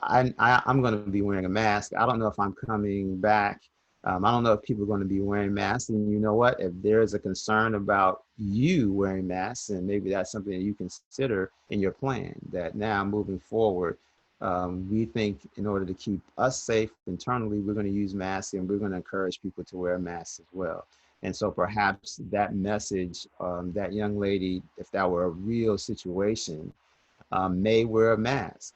I'm going to be wearing a mask. I don't know if I'm coming back. I don't know if people are going to be wearing masks. And you know what? If there's a concern about you wearing masks, and maybe that's something that you consider in your plan, that now moving forward, We think in order to keep us safe internally, we're going to use masks, and we're going to encourage people to wear masks as well. And so perhaps that message, that young lady, if that were a real situation, may wear a mask.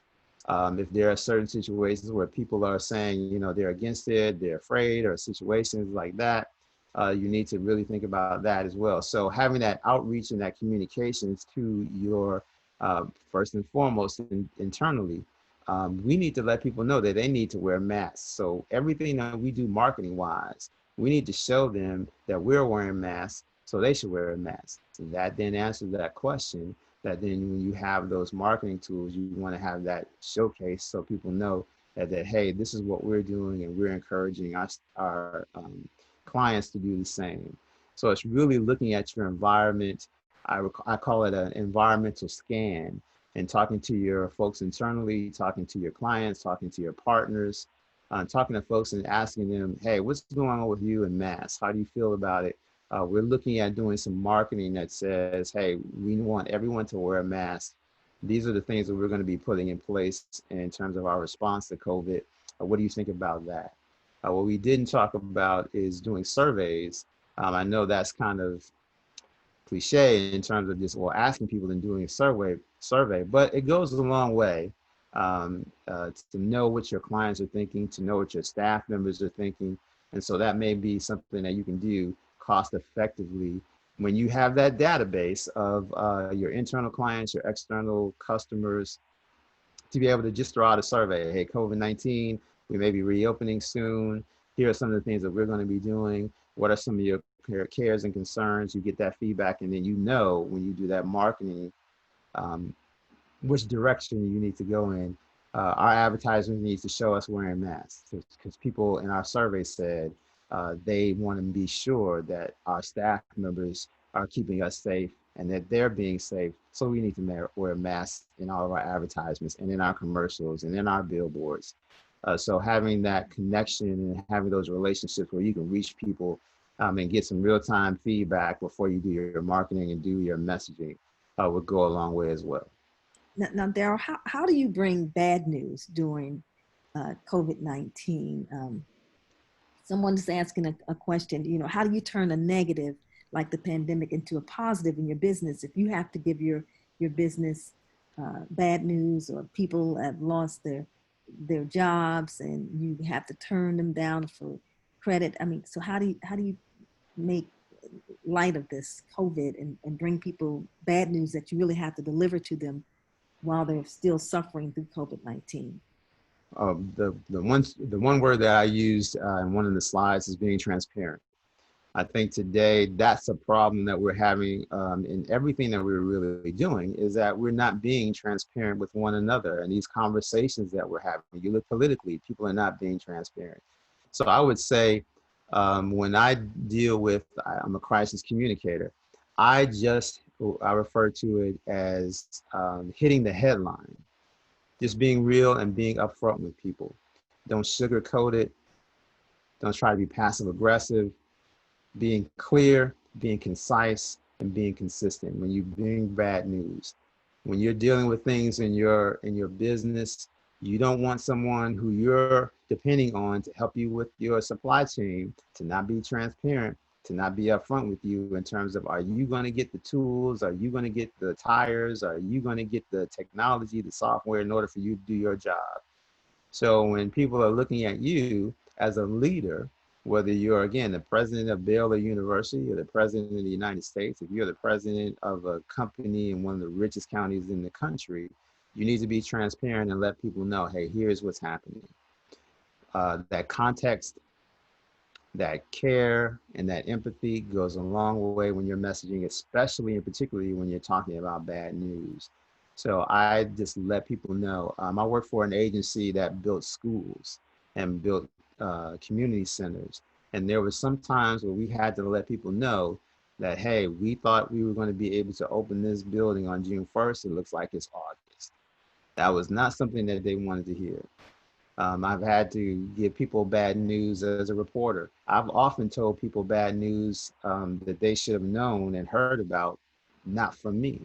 If there are certain situations where people are saying, you know, they're against it, they're afraid, or situations like that, you need to really think about that as well. So having that outreach and that communications to your, first and foremost, internally, we need to let people know that they need to wear masks. So everything that we do marketing wise, we need to show them that we're wearing masks, so they should wear a mask. So that then answers that question, that then when you have those marketing tools, you want to have that showcase so people know that hey, this is what we're doing, and we're encouraging our clients to do the same. So it's really looking at your environment. I call it an environmental scan, and talking to your folks internally, talking to your clients, talking to your partners, talking to folks and asking them, hey, what's going on with you and masks? How do you feel about it? We're looking at doing some marketing that says, hey, we want everyone to wear a mask. These are the things that we're going to be putting in place in terms of our response to COVID. What do you think about that? What we didn't talk about is doing surveys. I know that's kind of cliche in terms of just, well, asking people and doing a survey, but it goes a long way to know what your clients are thinking, to know what your staff members are thinking. And so that may be something that you can do cost effectively when you have that database of your internal clients, your external customers, to be able to just throw out a survey. Hey, COVID-19, we may be reopening soon. Here are some of the things that we're going to be doing. What are some of your cares and concerns? You get that feedback, and then you know when you do that marketing, which direction you need to go in. Our advertising needs to show us wearing masks, because people in our survey said they want to be sure that our staff members are keeping us safe and that they're being safe. So we need to wear masks in all of our advertisements and in our commercials and in our billboards. So having that connection and having those relationships where you can reach people and get some real-time feedback before you do your marketing and do your messaging would go a long way as well. Now, Daryl, how do you bring bad news during COVID-19? Someone's asking a question, you know, how do you turn a negative like the pandemic into a positive in your business if you have to give your business bad news, or people have lost their jobs and you have to turn them down for credit? I mean, so how do you make light of this COVID and bring people bad news that you really have to deliver to them while they're still suffering through COVID-19? The one word that I used in one of the slides is being transparent. I think today that's a problem that we're having in everything that we're really doing, is that we're not being transparent with one another. And these conversations that we're having, you look politically, people are not being transparent. So I would say when I deal with, I'm a crisis communicator, I refer to it as hitting the headline. Just being real and being upfront with people. Don't sugarcoat it. Don't try to be passive aggressive. Being clear, being concise, and being consistent when you bring bad news. When you're dealing with things in your business, you don't want someone who you're depending on to help you with your supply chain to not be transparent, to not be upfront with you in terms of, are you going to get the tools? Are you going to get the tires? Are you going to get the technology, the software in order for you to do your job? So when people are looking at you as a leader, whether you're, again, the president of Baylor University or the president of the United States, if you're the president of a company in one of the richest counties in the country, you need to be transparent and let people know, hey, here's what's happening. That context, that care, and that empathy goes a long way when you're messaging, especially and particularly when you're talking about bad news. So I just let people know. I work for an agency that built schools and built community centers. And there was some times where we had to let people know that, hey, we thought we were going to be able to open this building on June 1st. It looks like it's August. That was not something that they wanted to hear. I've had to give people bad news as a reporter. I've often told people bad news that they should have known and heard about, not from me.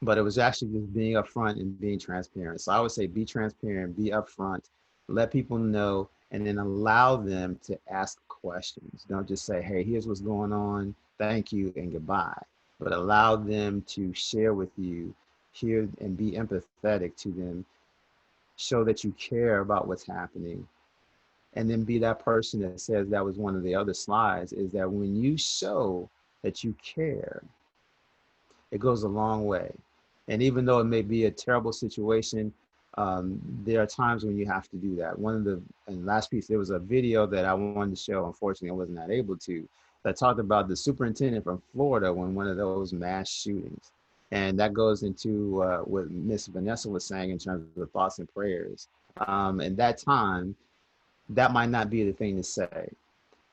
but it was actually just being upfront and being transparent. So I would say be transparent, be upfront, let people know, and then allow them to ask questions. Don't just say, hey, here's what's going on, thank you, and goodbye. But allow them to share with you, hear and be empathetic to them, show that you care about what's happening, and then be that person that says, that was one of the other slides, is that when you show that you care, it goes a long way. And even though it may be a terrible situation, there are times when you have to do that. And last piece, there was a video that I wanted to show. Unfortunately, I wasn't that able to, that talked about the superintendent from Florida when one of those mass shootings. And that goes into what Miss Vanessa was saying in terms of the thoughts and prayers. And that time, that might not be the thing to say,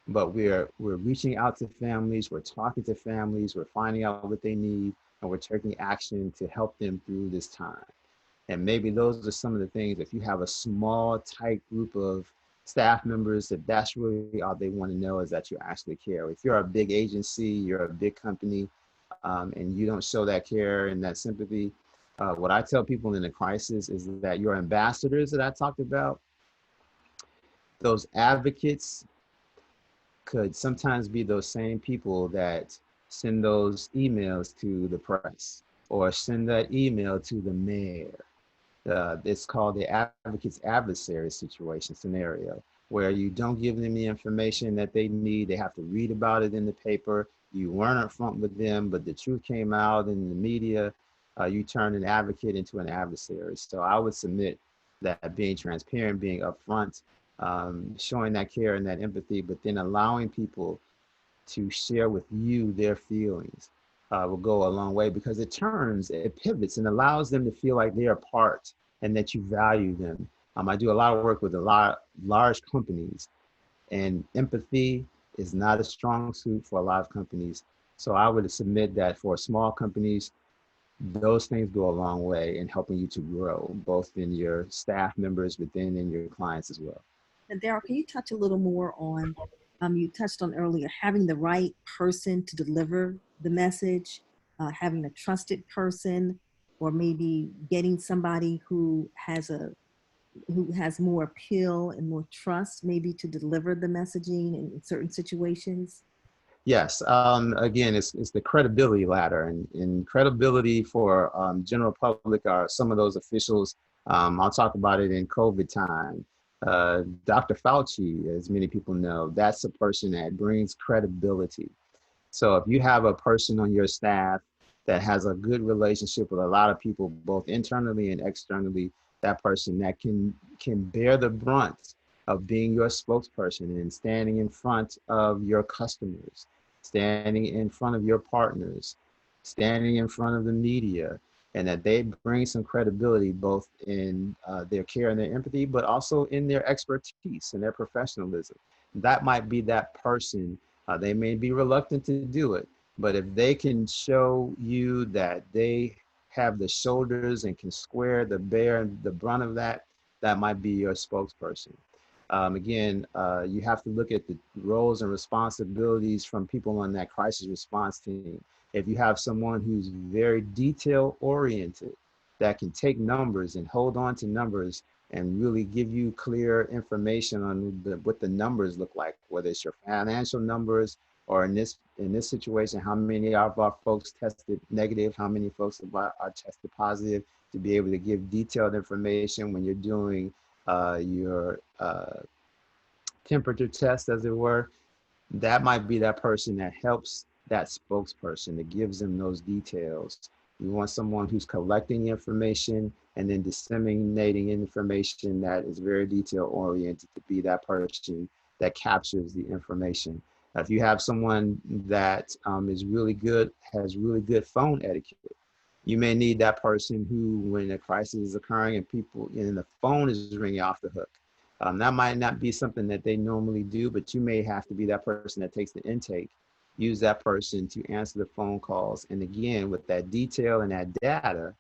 but we're reaching out to families, we're talking to families, we're finding out what they need, and we're taking action to help them through this time. And maybe those are some of the things, if you have a small, tight group of staff members, that's really all they want to know, is that you actually care. If you're a big agency, you're a big company, and you don't show that care and that sympathy, what I tell people in a crisis is that your ambassadors that I talked about, those advocates, could sometimes be those same people that send those emails to the press or send that email to the mayor. It's called the advocate's adversary situation scenario, where you don't give them the information that they need. They have to read about it in the paper. You weren't upfront with them, but the truth came out in the media. You turn an advocate into an adversary. So I would submit that being transparent, being upfront, showing that care and that empathy, but then allowing people to share with you their feelings will go a long way, because it pivots and allows them to feel like they're a part and that you value them. I do a lot of work with a lot large companies, and empathy is not a strong suit for a lot of companies. So I would submit that for small companies, those things go a long way in helping you to grow, both in your staff members, but then in your clients as well. And Daryl, can you touch a little more on, you touched on earlier, having the right person to deliver the message, having a trusted person, or maybe getting somebody who has more appeal and more trust, maybe to deliver the messaging in certain situations? Yes, again, it's the credibility ladder, and credibility for general public are some of those officials. I'll talk about it in COVID time. Dr. Fauci, as many people know, that's a person that brings credibility. So if you have a person on your staff that has a good relationship with a lot of people, both internally and externally, that person that can bear the brunt of being your spokesperson and standing in front of your customers, standing in front of your partners, standing in front of the media, and that they bring some credibility both in their care and their empathy, but also in their expertise and their professionalism. That might be that person. They may be reluctant to do it, but if they can show you that they have the shoulders and can bear the brunt of that, that might be your spokesperson. Again, you have to look at the roles and responsibilities from people on that crisis response team. If you have someone who's very detail oriented, that can take numbers and hold on to numbers and really give you clear information on what the numbers look like, whether it's your financial numbers, or in this situation, how many of our folks tested negative, how many folks are tested positive, to be able to give detailed information when you're doing your temperature test, as it were. That might be that person that helps that spokesperson, that gives them those details. You want someone who's collecting information and then disseminating information that is very detail oriented, to be that person that captures the information. If you have someone that is really good, has really good phone etiquette, you may need that person who, when a crisis is occurring and the phone is ringing off the hook, that might not be something that they normally do, but you may have to be that person that takes the intake, use that person to answer the phone calls. And again, with that detail and that data,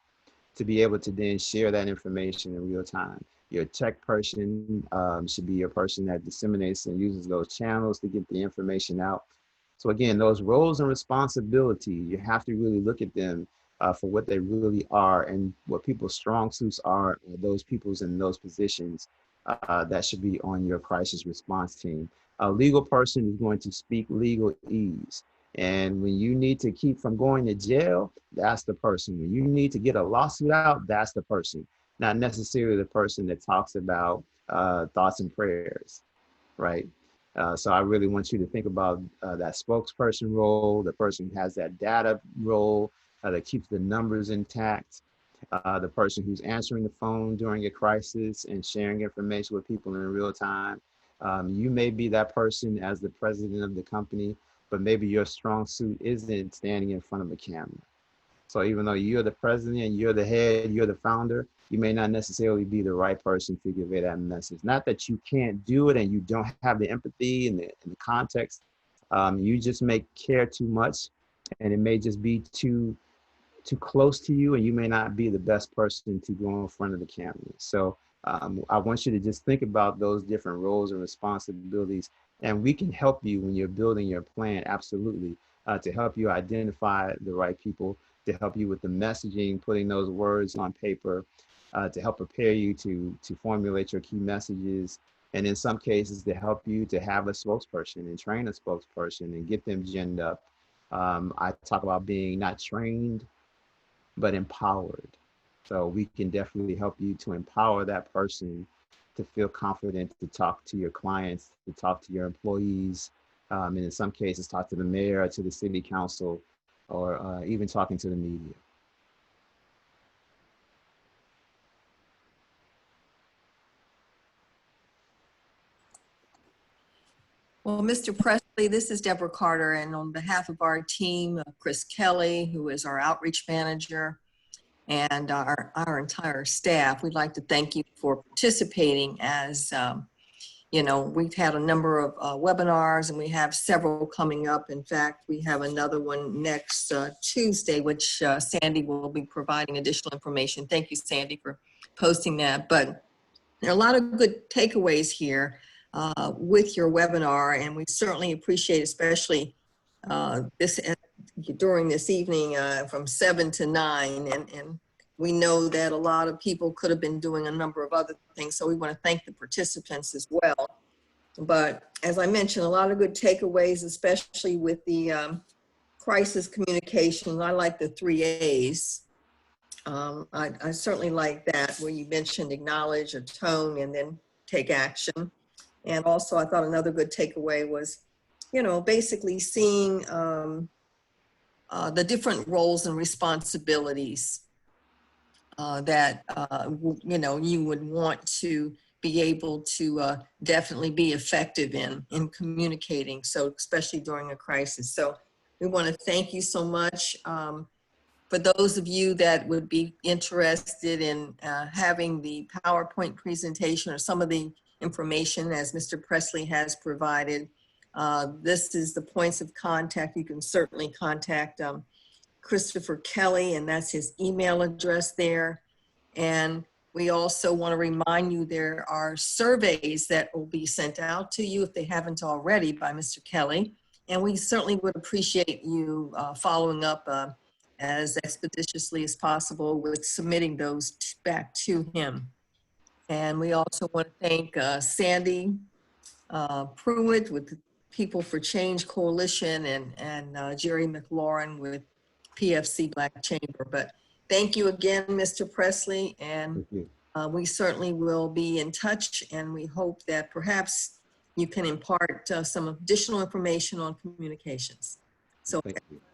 to be able to then share that information in real time. Your tech person should be your person that disseminates and uses those channels to get the information out. So again, those roles and responsibility, you have to really look at them for what they really are and what people's strong suits are, those people's in those positions that should be on your crisis response team. A legal person is going to speak legalese. And when you need to keep from going to jail, that's the person. When you need to get a lawsuit out, that's the person. Not necessarily the person that talks about thoughts and prayers, right? So I really want you to think about that spokesperson role, the person who has that data role that keeps the numbers intact, the person who's answering the phone during a crisis and sharing information with people in real time. You may be that person as the president of the company, but maybe your strong suit isn't standing in front of a camera. So even though you're the president, you're the head, you're the founder, you may not necessarily be the right person to convey that message. Not that you can't do it and you don't have the empathy and the context. You just may care too much, and it may just be too close to you, and you may not be the best person to go in front of the camera. So I want you to just think about those different roles and responsibilities, and we can help you when you're building your plan, absolutely, to help you identify the right people, to help you with the messaging, putting those words on paper, to help prepare you to formulate your key messages, and in some cases to help you to have a spokesperson and train a spokesperson and get them ginned up. I talk about being not trained, but empowered. So we can definitely help you to empower that person to feel confident to talk to your clients, to talk to your employees, and in some cases, talk to the mayor, or to the city council, or even talking to the media. Well, Mr. Presley, this is Deborah Carter, and on behalf of our team, Chris Kelly, who is our outreach manager, and our entire staff, we'd like to thank you for participating. As you know, we've had a number of webinars, and we have several coming up. In fact, we have another one next Tuesday, which Sandy will be providing additional information. Thank you, Sandy, for posting that. But there are a lot of good takeaways here with your webinar, and we certainly appreciate, especially during this evening from 7 to 9, and we know that a lot of people could have been doing a number of other things, so we want to thank the participants as well. But as I mentioned, a lot of good takeaways, especially with the crisis communication. I like the 3 A's. I certainly like that, where you mentioned acknowledge, atone, and then take action. And also, I thought another good takeaway was, you know, basically seeing the different roles and responsibilities that, you know, you would want to be able to definitely be effective in communicating, so especially during a crisis. So we want to thank you so much. For those of you that would be interested in having the PowerPoint presentation or some of the information as Mr. Presley has provided, this is the points of contact. You can certainly contact Christopher Kelly, and that's his email address there. And we also want to remind you there are surveys that will be sent out to you if they haven't already by Mr. Kelly. And we certainly would appreciate you following up as expeditiously as possible with submitting those back to him. And we also want to thank Sandy Pruitt with the People for Change Coalition and Jerry McLaurin with PFC Black Chamber. But thank you again, Mr. Presley, and we certainly will be in touch, and we hope that perhaps you can impart some additional information on communications. So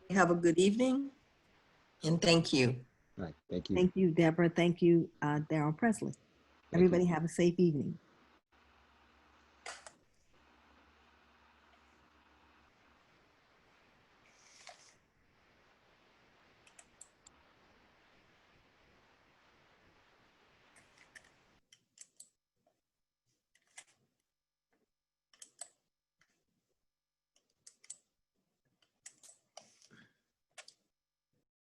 have a good evening, and thank you. Right, thank you. Thank you, Deborah. Thank you, Darryl Presley. Everybody have a safe evening.